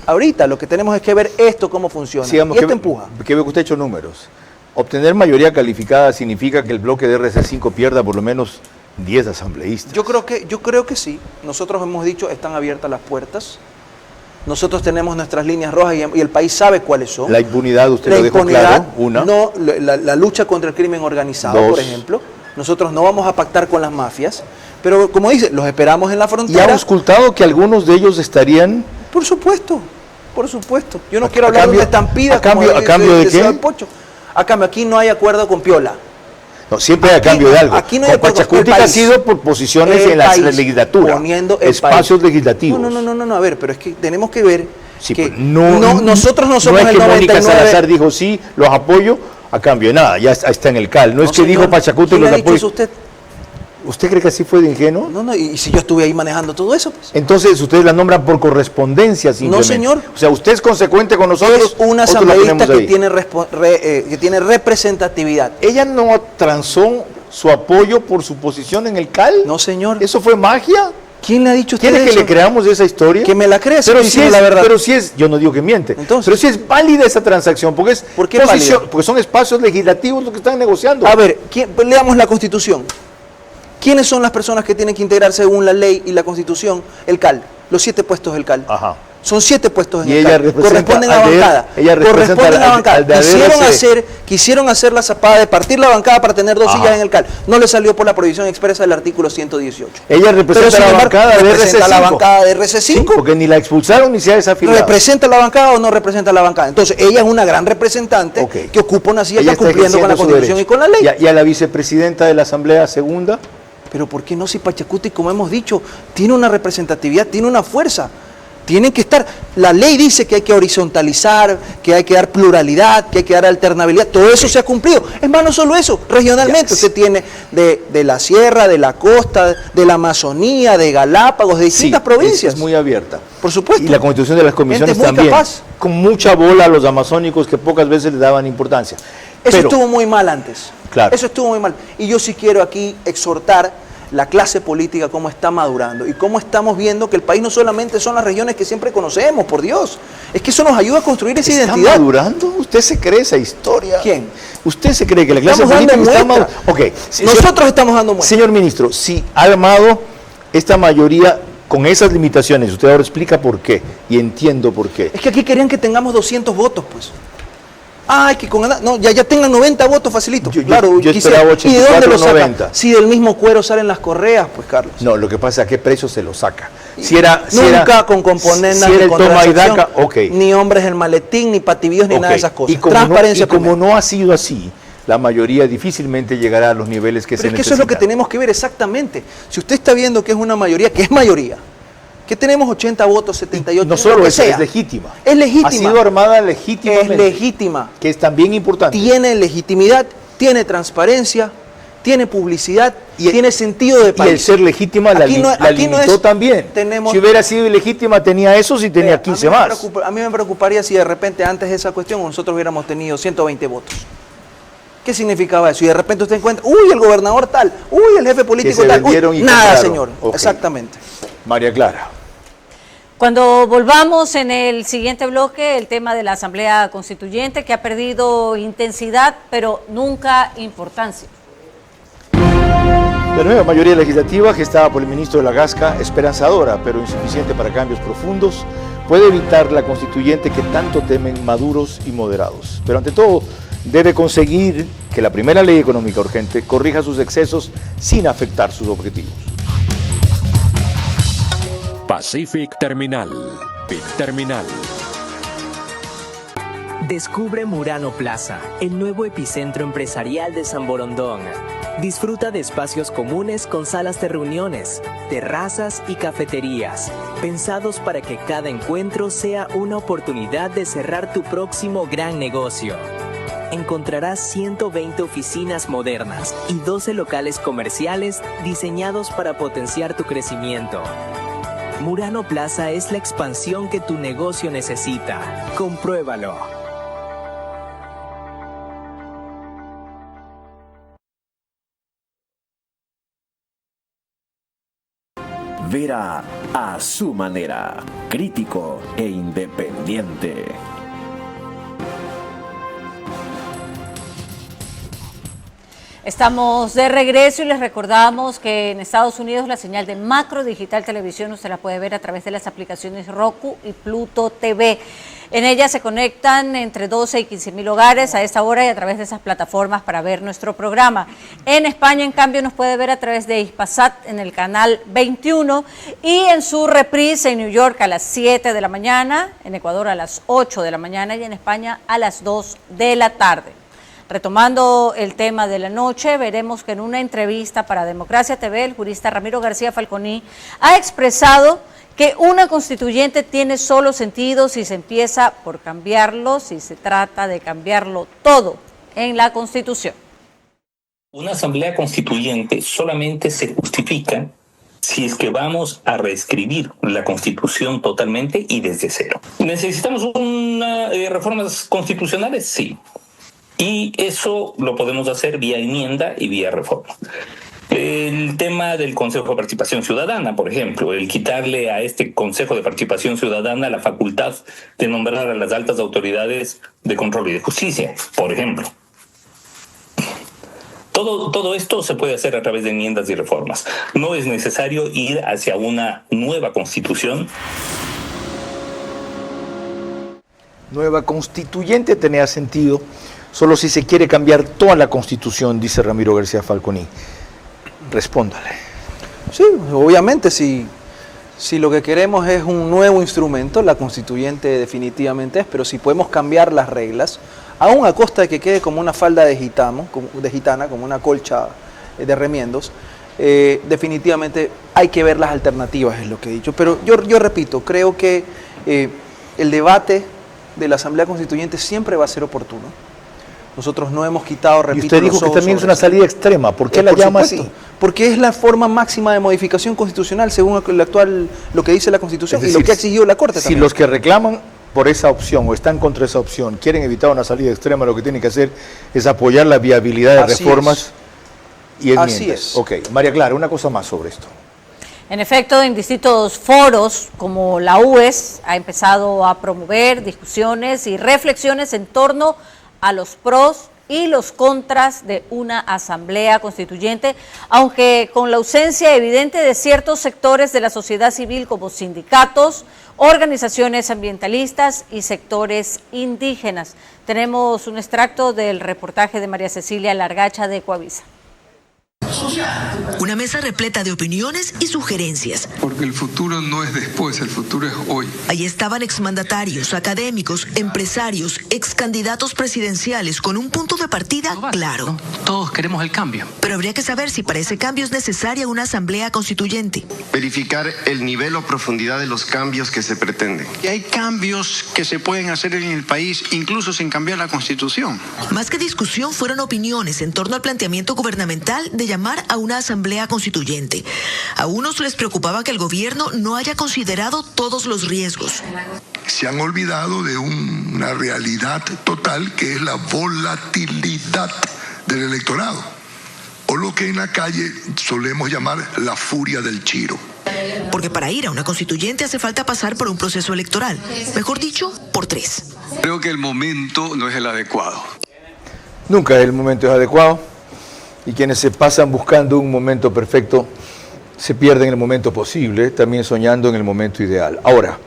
ahorita lo que tenemos es que ver esto cómo funciona. Sigamos, y esto empuja. Que veo que usted ha hecho números. Obtener mayoría calificada significa que el bloque de RC5 pierda por lo menos 10 asambleístas. Yo creo que sí. Nosotros hemos dicho, están abiertas las puertas. Nosotros tenemos nuestras líneas rojas y el país sabe cuáles son. La impunidad, usted lo dejó claro, una. No, la lucha contra el crimen organizado, 2. por ejemplo. Nosotros no vamos a pactar con las mafias, pero como dice, los esperamos en la frontera. ¿Y ha auscultado que algunos de ellos estarían? Por supuesto. Por supuesto. Yo no quiero hablar de una estampida. ¿A cambio de qué? A cambio, aquí no hay acuerdo con Piola. No, siempre hay a cambio de algo. Aquí no hay con Pachacuti ha sido por posiciones en la legislatura, espacios legislativos. No, a ver, pero es que tenemos que ver sí, que nosotros no somos no es el que 99. Mónica Salazar dijo sí, los apoyo, a cambio de nada, ya está en el CAL. No es que señor, dijo Pachacuti los apoyo. usted? ¿Usted cree que así fue de ingenuo? No, y si yo estuve ahí manejando todo eso, pues. Entonces ustedes la nombran por correspondencia simplemente. No, señor. O sea, usted es consecuente con nosotros. Es una asambleísta que tiene representatividad. ¿Ella no transó su apoyo por su posición en el CAL? No, señor. ¿Eso fue magia? ¿Quién le ha dicho usted ¿Quiere que eso? le creamos esa historia? Que me la crea, pero si es la verdad. Pero si es, yo no digo que miente. Entonces, pero si es válida esa transacción, porque es ¿por qué válida? Porque son espacios legislativos los que están negociando. A ver, leamos la Constitución. ¿Quiénes son las personas que tienen que integrar según la ley y la Constitución el CAL? Los 7 puestos del CAL. Ajá. Son 7 puestos en y el CAL. Corresponden a la bancada. Corresponden a la bancada. Quisieron hacer la zapada de partir la bancada para tener 2 sillas en el CAL. No le salió por la prohibición expresa del artículo 118. Ella representa la bancada de RC5. La bancada de RC5. Sí, porque ni la expulsaron ni se ha desafiliado. ¿Representa la bancada o no representa la bancada? Entonces, ella es una gran representante que ocupa una silla cumpliendo con la Constitución y con la ley. ¿Y a la vicepresidenta de la Asamblea Segunda? Pero ¿por qué no si Pachacuti, como hemos dicho, tiene una representatividad, tiene una fuerza? Tienen que estar, la ley dice que hay que horizontalizar, que hay que dar pluralidad, que hay que dar alternabilidad, todo eso se ha cumplido. Es más, no solo eso, regionalmente usted tiene de la sierra, de la costa, de la Amazonía, de Galápagos, de distintas provincias. Es muy abierta. Por supuesto. Y la constitución de las comisiones también, con mucha bola a los amazónicos que pocas veces le daban importancia. Eso estuvo muy mal antes. Claro. Eso estuvo muy mal. Y yo sí quiero aquí exhortar la clase política, cómo está madurando y cómo estamos viendo que el país no solamente son las regiones que siempre conocemos, por Dios. Es que eso nos ayuda a construir esa identidad. ¿Está madurando? ¿Usted se cree esa historia? ¿Quién? ¿Usted se cree que la clase política está madurando? Okay. Nosotros estamos dando muestra. Señor ministro, si ha armado esta mayoría con esas limitaciones, usted ahora explica por qué, y entiendo por qué. Es que aquí querían que tengamos 200 votos, pues. Ay, que con ya tengan 90 votos facilito. Yo esperaba 84, ¿y de dónde lo saca? 90. Si del mismo cuero salen las correas, pues, Carlos. No, lo que pasa es a qué precio se lo saca. Nunca con componendas de contratación, ni hombres del maletín, ni patibillos, ni nada de esas cosas. Transparencia. Como no ha sido así, la mayoría difícilmente llegará a los niveles que se necesitan. Pero es que eso es lo que tenemos que ver exactamente. Si usted está viendo que es una mayoría, que es mayoría, que tenemos 80 votos, 78, no solo eso, es legítima. Es legítima. Ha sido armada legítimamente. Es legítima. Que es también importante. Tiene legitimidad, tiene transparencia, tiene publicidad, tiene sentido de país. Y el ser legítima la limitó también. Si hubiera sido ilegítima tenía esos y tenía 15 más. A mí me preocuparía si de repente antes de esa cuestión nosotros hubiéramos tenido 120 votos. ¿Qué significaba eso? Y de repente usted encuentra, uy, el gobernador tal, uy, el jefe político tal. Uy, nada, señor. Exactamente. María Clara. Cuando volvamos en el siguiente bloque, el tema de la Asamblea Constituyente, que ha perdido intensidad, pero nunca importancia. La nueva mayoría legislativa, gestada por el ministro de la Gasca, esperanzadora, pero insuficiente para cambios profundos, puede evitar la constituyente que tanto temen maduros y moderados. Pero ante todo, debe conseguir que la primera ley económica urgente corrija sus excesos sin afectar sus objetivos. Pacific Terminal. Big Terminal. Descubre Murano Plaza, el nuevo epicentro empresarial de San Borondón. Disfruta de espacios comunes con salas de reuniones, terrazas y cafeterías, pensados para que cada encuentro sea una oportunidad de cerrar tu próximo gran negocio. Encontrarás 120 oficinas modernas y 12 locales comerciales diseñados para potenciar tu crecimiento. Murano Plaza es la expansión que tu negocio necesita. Compruébalo. Vera a su manera, crítico e independiente. Estamos de regreso y les recordamos que en Estados Unidos la señal de Macro Digital Televisión usted la puede ver a través de las aplicaciones Roku y Pluto TV. En ella se conectan entre 12 y 15.000 hogares a esta hora y a través de esas plataformas para ver nuestro programa. En España, en cambio, nos puede ver a través de Hispasat en el canal 21 y en su reprise en New York a las 7 de la mañana, en Ecuador a las 8 de la mañana y en España a las 2 de la tarde. Retomando el tema de la noche, veremos que en una entrevista para Democracia TV, el jurista Ramiro García Falconi ha expresado que una constituyente tiene solo sentido si se empieza por cambiarlo, si se trata de cambiarlo todo en la Constitución. Una asamblea constituyente solamente se justifica si es que vamos a reescribir la Constitución totalmente y desde cero. ¿Necesitamos reformas constitucionales? Sí. Y eso lo podemos hacer vía enmienda y vía reforma. El tema del Consejo de Participación Ciudadana, por ejemplo, el quitarle a este Consejo de Participación Ciudadana la facultad de nombrar a las altas autoridades de control y de justicia, por ejemplo. Todo esto se puede hacer a través de enmiendas y reformas. No es necesario ir hacia una nueva constitución. Nueva constituyente tenía sentido solo si se quiere cambiar toda la Constitución, dice Ramiro García Falconi. Respóndale. Sí, obviamente, si lo que queremos es un nuevo instrumento, la constituyente definitivamente es, pero si podemos cambiar las reglas, aún a costa de que quede como una falda de gitana, como una colcha de remiendos, definitivamente hay que ver las alternativas, es lo que he dicho. Pero yo repito, creo que el debate de la Asamblea Constituyente siempre va a ser oportuno. Nosotros no hemos quitado, repito, y usted dijo que también es una salida extrema. ¿Por qué la llama así? Porque es la forma máxima de modificación constitucional según lo que dice la Constitución, y lo que ha exigido la Corte también. Si los que reclaman por esa opción o están contra esa opción quieren evitar una salida extrema, lo que tienen que hacer es apoyar la viabilidad de reformas y enmiendas. Así es. Ok, María Clara, una cosa más sobre esto. En efecto, en distintos foros, como la UES, ha empezado a promover discusiones y reflexiones en torno a los pros y los contras de una asamblea constituyente, aunque con la ausencia evidente de ciertos sectores de la sociedad civil como sindicatos, organizaciones ambientalistas y sectores indígenas. Tenemos un extracto del reportaje de María Cecilia Largacha de Coavisa. Una mesa repleta de opiniones y sugerencias. Porque el futuro no es después, el futuro es hoy. Allí estaban exmandatarios, académicos, empresarios, excandidatos presidenciales con un punto de partida claro. Todos queremos el cambio. Pero habría que saber si para ese cambio es necesaria una asamblea constituyente. Verificar el nivel o profundidad de los cambios que se pretenden. Y hay cambios que se pueden hacer en el país incluso sin cambiar la Constitución. Más que discusión fueron opiniones en torno al planteamiento gubernamental de llamar a una asamblea constituyente. A unos les preocupaba que el gobierno no haya considerado todos los riesgos. Se han olvidado de una realidad total que es la volatilidad del electorado, o lo que en la calle solemos llamar la furia del chiro. Porque para ir a una constituyente hace falta pasar por un proceso electoral, mejor dicho, por 3. Creo que el momento no es el adecuado. Nunca el momento es adecuado. Y quienes se pasan buscando un momento perfecto se pierden el momento posible, también soñando en el momento ideal. Ahora,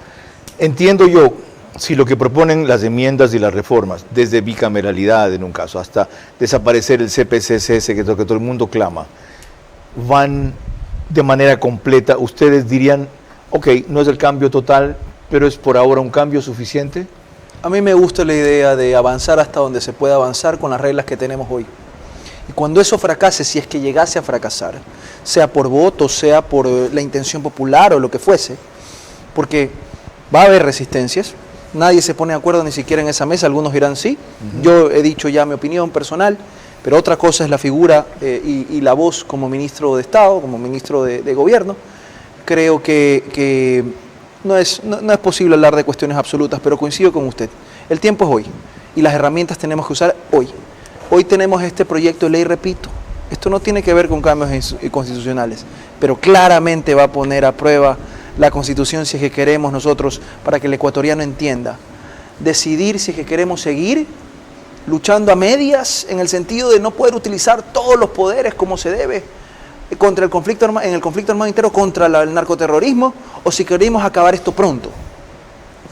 entiendo yo, si lo que proponen las enmiendas y las reformas, desde bicameralidad en un caso, hasta desaparecer el CPCSS, que es lo que todo el mundo clama, van de manera completa, ustedes dirían, ok, no es el cambio total, pero es por ahora un cambio suficiente. A mí me gusta la idea de avanzar hasta donde se pueda avanzar con las reglas que tenemos hoy. Y cuando eso fracase, si es que llegase a fracasar, sea por voto, sea por la intención popular o lo que fuese, porque va a haber resistencias, nadie se pone de acuerdo ni siquiera en esa mesa, algunos dirán sí, yo he dicho ya mi opinión personal, pero otra cosa es la figura y la voz como ministro de Estado, como ministro de Gobierno. Creo que no es posible hablar de cuestiones absolutas, pero coincido con usted, el tiempo es hoy y las herramientas tenemos que usar hoy. Hoy tenemos este proyecto de ley, repito, esto no tiene que ver con cambios constitucionales, pero claramente va a poner a prueba la Constitución si es que queremos nosotros, para que el ecuatoriano entienda, decidir si es que queremos seguir luchando a medias en el sentido de no poder utilizar todos los poderes como se debe contra el conflicto en el conflicto armado interno, contra el narcoterrorismo, o si queremos acabar esto pronto.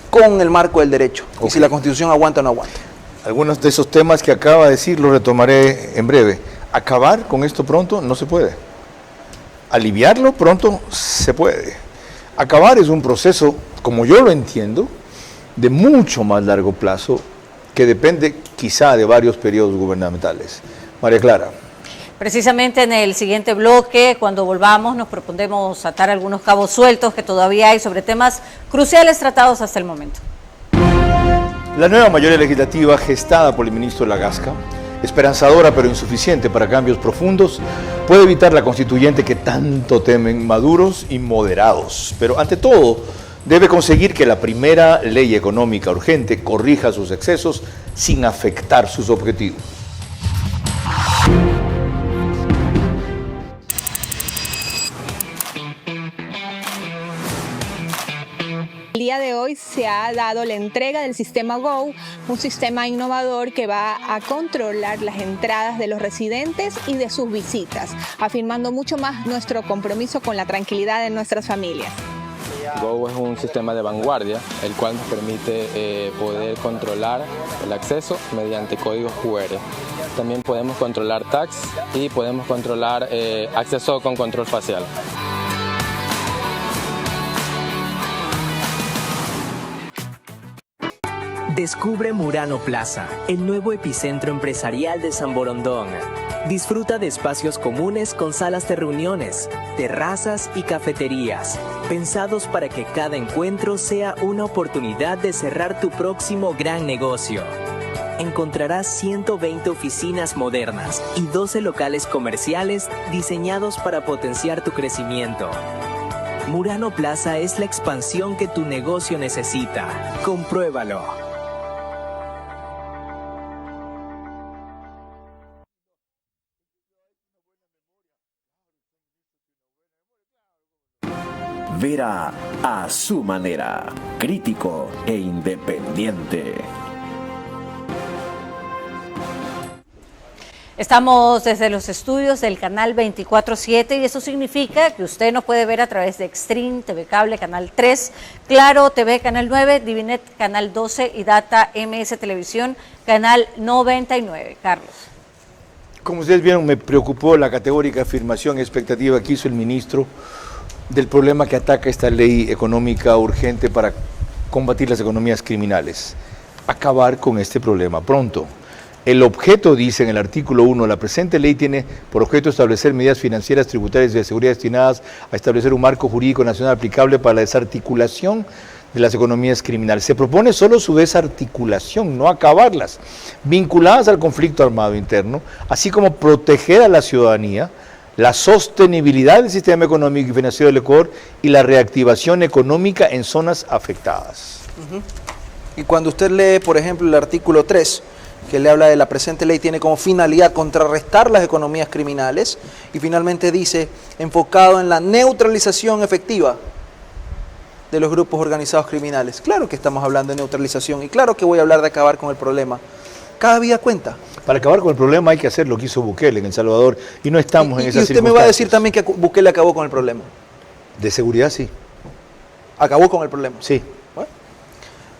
con el marco del derecho, y si la Constitución aguanta o no aguanta. Algunos de esos temas que acaba de decir los retomaré en breve. Acabar con esto pronto no se puede. Aliviarlo pronto se puede. Acabar es un proceso, como yo lo entiendo, de mucho más largo plazo, que depende quizá de varios periodos gubernamentales. María Clara. Precisamente en el siguiente bloque, cuando volvamos, nos propondremos atar algunos cabos sueltos que todavía hay sobre temas cruciales tratados hasta el momento. La nueva mayoría legislativa gestada por el ministro Lagasca, esperanzadora pero insuficiente para cambios profundos, puede evitar la constituyente que tanto temen maduros y moderados. Pero ante todo, debe conseguir que la primera ley económica urgente corrija sus excesos sin afectar sus objetivos. El día de hoy se ha dado la entrega del sistema GO, un sistema innovador que va a controlar las entradas de los residentes y de sus visitas, afirmando mucho más nuestro compromiso con la tranquilidad de nuestras familias. GO es un sistema de vanguardia, el cual nos permite poder controlar el acceso mediante códigos QR. También podemos controlar tags y podemos controlar acceso con control facial. Descubre Murano Plaza, el nuevo epicentro empresarial de San Borondón. Disfruta de espacios comunes con salas de reuniones, terrazas y cafeterías, pensados para que cada encuentro sea una oportunidad de cerrar tu próximo gran negocio. Encontrarás 120 oficinas modernas y 12 locales comerciales diseñados para potenciar tu crecimiento. Murano Plaza es la expansión que tu negocio necesita. Compruébalo. Vera a su manera, crítico e independiente. Estamos desde los estudios del canal 24/7 y eso significa que usted nos puede ver a través de Extreme, TV Cable, Canal 3, Claro TV, Canal 9, Divinet, Canal 12 y Data MS Televisión, Canal 99. Carlos. Como ustedes vieron, me preocupó la categórica afirmación y expectativa que hizo el ministro del problema que ataca esta ley económica urgente para combatir las economías criminales. Acabar con este problema pronto. El objeto, dice en el artículo 1, la presente ley tiene por objeto establecer medidas financieras, tributarias y de seguridad destinadas a establecer un marco jurídico nacional aplicable para la desarticulación de las economías criminales. Se propone solo su desarticulación, no acabarlas, vinculadas al conflicto armado interno, así como proteger a la ciudadanía, la sostenibilidad del sistema económico y financiero del Ecuador y la reactivación económica en zonas afectadas. Y cuando usted lee, por ejemplo, el artículo 3, que le habla de la presente ley, tiene como finalidad contrarrestar las economías criminales y finalmente dice, enfocado en la neutralización efectiva de los grupos organizados criminales. Claro que estamos hablando de neutralización y claro que voy a hablar de acabar con el problema. Cada vida cuenta. Para acabar con el problema hay que hacer lo que hizo Bukele en El Salvador y no estamos en esas circunstancias. Y usted me va a decir también que Bukele acabó con el problema. De seguridad, sí. ¿Acabó con el problema? Sí. Bueno,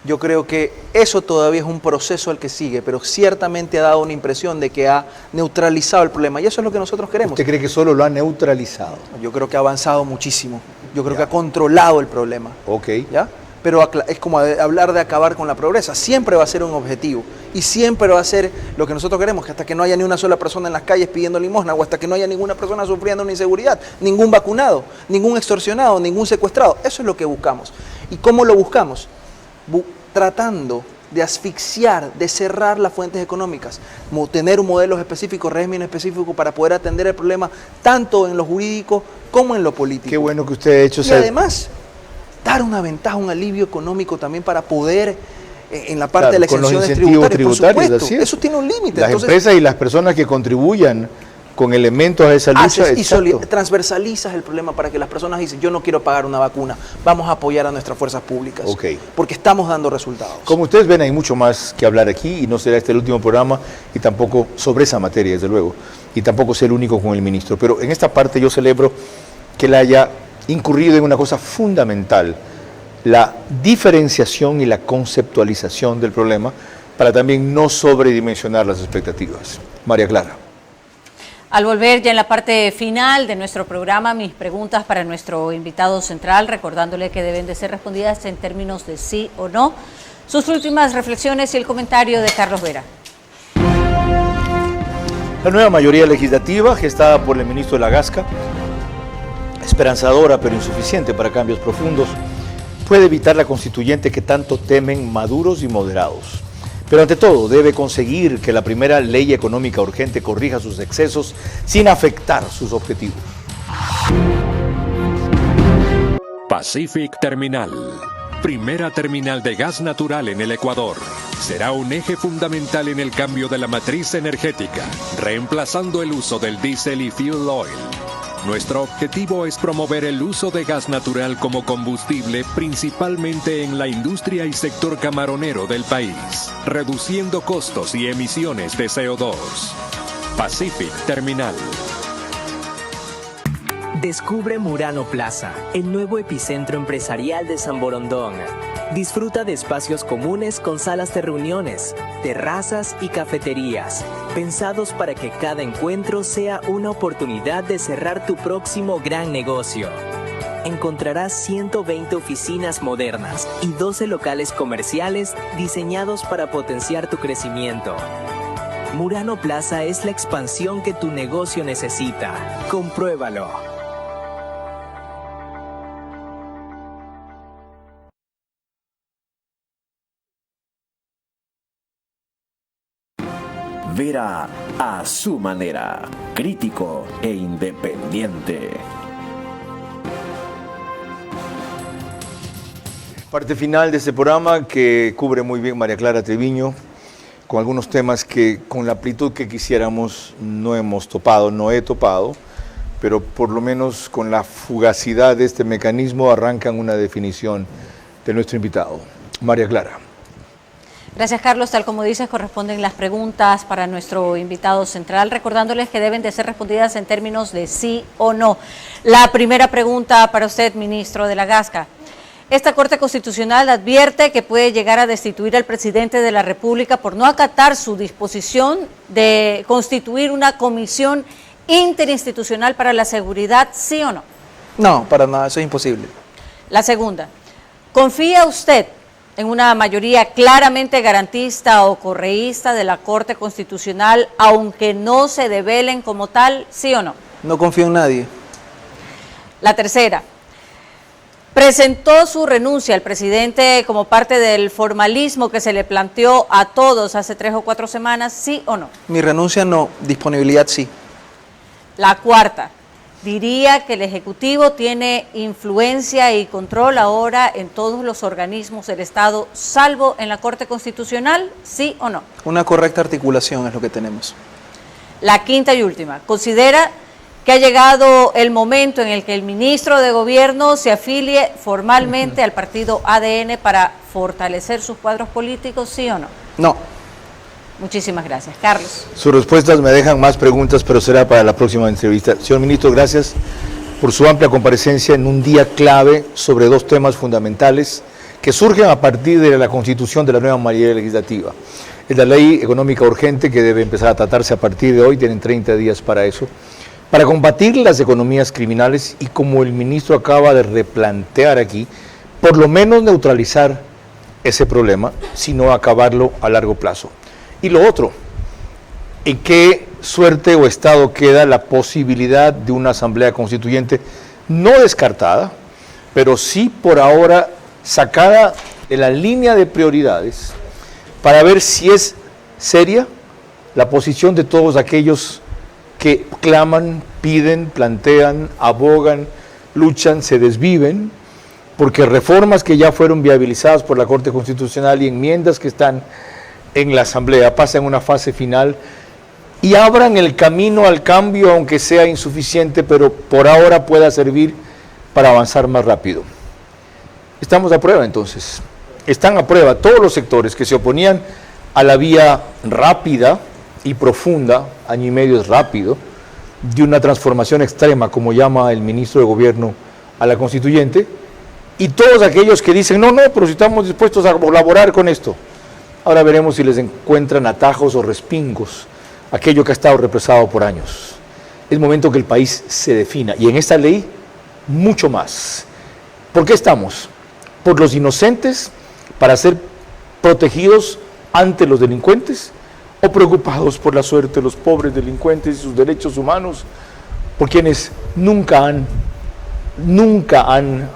yo creo que eso todavía es un proceso al que sigue, pero ciertamente ha dado una impresión de que ha neutralizado el problema y eso es lo que nosotros queremos. ¿Usted cree que solo lo ha neutralizado? Yo creo que ha avanzado muchísimo. Yo creo que ha controlado el problema. Ok. ¿Ya? Pero es como hablar de acabar con la pobreza. Siempre va a ser un objetivo y siempre va a ser lo que nosotros queremos, que hasta que no haya ni una sola persona en las calles pidiendo limosna o hasta que no haya ninguna persona sufriendo una inseguridad, ningún vacunado, ningún extorsionado, ningún secuestrado. Eso es lo que buscamos. ¿Y cómo lo buscamos? Tratando de asfixiar, de cerrar las fuentes económicas, tener un modelo específico, régimen específico para poder atender el problema tanto en lo jurídico como en lo político. Qué bueno que usted ha hecho. Y además, dar una ventaja, un alivio económico también para poder, en la parte de las exenciones tributarias, por supuesto, eso tiene un límite. Las empresas y las personas que contribuyan con elementos a esa lucha. Y transversalizas el problema para que las personas dicen, yo no quiero pagar una vacuna, vamos a apoyar a nuestras fuerzas públicas, porque estamos dando resultados. Como ustedes ven, hay mucho más que hablar aquí y no será este el último programa y tampoco sobre esa materia, desde luego, y tampoco ser el único con el ministro. Pero en esta parte yo celebro que él haya incurrido en una cosa fundamental la diferenciación y la conceptualización del problema para también no sobredimensionar las expectativas. María Clara. Al volver ya en la parte final de nuestro programa, mis preguntas para nuestro invitado central, recordándole que deben de ser respondidas en términos de sí o no. Sus últimas reflexiones y el comentario de Carlos Vera. La nueva mayoría legislativa, gestada por el ministro de la Gasca, esperanzadora pero insuficiente para cambios profundos, puede evitar la constituyente que tanto temen maduros y moderados. Pero ante todo, debe conseguir que la primera ley económica urgente corrija sus excesos sin afectar sus objetivos. Pacific Terminal, primera terminal de gas natural en el Ecuador, será un eje fundamental en el cambio de la matriz energética, reemplazando el uso del diésel y fuel oil. Nuestro objetivo es promover el uso de gas natural como combustible principalmente en la industria y sector camaronero del país, reduciendo costos y emisiones de CO2. Pacific Terminal. Descubre Murano Plaza, el nuevo epicentro empresarial de San Borondón. Disfruta de espacios comunes con salas de reuniones, terrazas y cafeterías, pensados para que cada encuentro sea una oportunidad de cerrar tu próximo gran negocio. Encontrarás 120 oficinas modernas y 12 locales comerciales diseñados para potenciar tu crecimiento. Murano Plaza es la expansión que tu negocio necesita. Compruébalo. Vera a su manera, crítico e independiente. Parte final de este programa que cubre muy bien María Clara Treviño, con algunos temas que con la amplitud que quisiéramos no hemos topado, no he topado, pero por lo menos con la fugacidad de este mecanismo arrancan una definición de nuestro invitado. María Clara. Gracias, Carlos. Tal como dices, corresponden las preguntas para nuestro invitado central, recordándoles que deben de ser respondidas en términos de sí o no. La primera pregunta para usted, ministro de la Gasca. Esta Corte Constitucional advierte que puede llegar a destituir al presidente de la República por no acatar su disposición de constituir una comisión interinstitucional para la seguridad, ¿sí o no? No, para nada, eso es imposible. La segunda, ¿confía usted en una mayoría claramente garantista o correísta de la Corte Constitucional, aunque no se develen como tal, sí o no? No confío en nadie. La tercera, ¿presentó su renuncia al presidente como parte del formalismo que se le planteó a todos hace 3 o 4 semanas, sí o no? Mi renuncia no, disponibilidad sí. La cuarta, diría que el Ejecutivo tiene influencia y control ahora en todos los organismos del Estado, salvo en la Corte Constitucional, ¿sí o no? Una correcta articulación es lo que tenemos. La quinta y última, ¿considera que ha llegado el momento en el que el ministro de Gobierno se afilie formalmente al partido ADN para fortalecer sus cuadros políticos, sí o no? No. Muchísimas gracias. Carlos. Sus respuestas me dejan más preguntas, pero será para la próxima entrevista. Señor ministro, gracias por su amplia comparecencia en un día clave sobre 2 temas fundamentales que surgen a partir de la constitución de la nueva mayoría legislativa. Es la ley económica urgente que debe empezar a tratarse a partir de hoy, tienen 30 días para eso, para combatir las economías criminales y, como el ministro acaba de replantear aquí, por lo menos neutralizar ese problema, sino acabarlo a largo plazo. Y lo otro, ¿en qué suerte o estado queda la posibilidad de una asamblea constituyente no descartada, pero sí por ahora sacada de la línea de prioridades para ver si es seria la posición de todos aquellos que claman, piden, plantean, abogan, luchan, se desviven, porque reformas que ya fueron viabilizadas por la Corte Constitucional y enmiendas que están en la Asamblea pasan una fase final y abran el camino al cambio, aunque sea insuficiente, pero por ahora pueda servir para avanzar más rápido. Estamos a prueba entonces. Están a prueba todos los sectores que se oponían a la vía rápida y profunda, año y medio es rápido, de una transformación extrema, como llama el ministro de Gobierno a la constituyente, Y todos aquellos que dicen, no, pero si estamos dispuestos a colaborar con esto, ahora veremos si les encuentran atajos o respingos aquello que ha estado represado por años. Es momento que el país se defina, y en esta ley, mucho más. ¿Por qué estamos? ¿Por los inocentes, para ser protegidos ante los delincuentes? ¿O preocupados por la suerte de los pobres delincuentes y sus derechos humanos, por quienes nunca han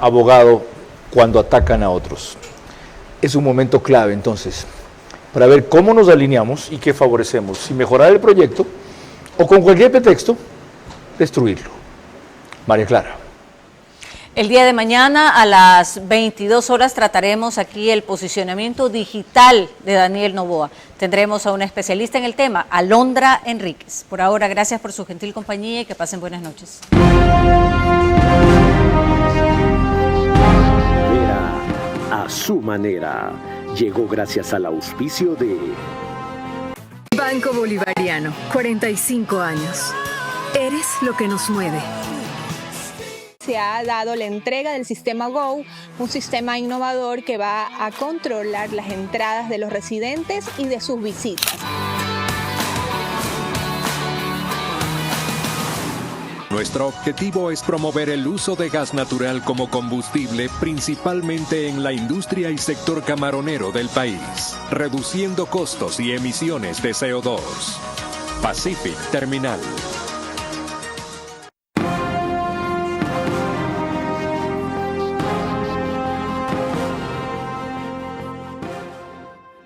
abogado cuando atacan a otros? Es un momento clave, entonces, para ver cómo nos alineamos y qué favorecemos, si mejorar el proyecto o con cualquier pretexto, destruirlo. María Clara. El día de mañana a las 22 horas trataremos aquí el posicionamiento digital de Daniel Noboa. Tendremos a una especialista en el tema, Alondra Enríquez. Por ahora, gracias por su gentil compañía y que pasen buenas noches. A su manera. Llegó gracias al auspicio de Banco Bolivariano, 45 años. Eres lo que nos mueve. Se ha dado la entrega del sistema Go, un sistema innovador que va a controlar las entradas de los residentes y de sus visitas. Nuestro objetivo es promover el uso de gas natural como combustible, principalmente en la industria y sector camaronero del país, reduciendo costos y emisiones de CO2. Pacific Terminal.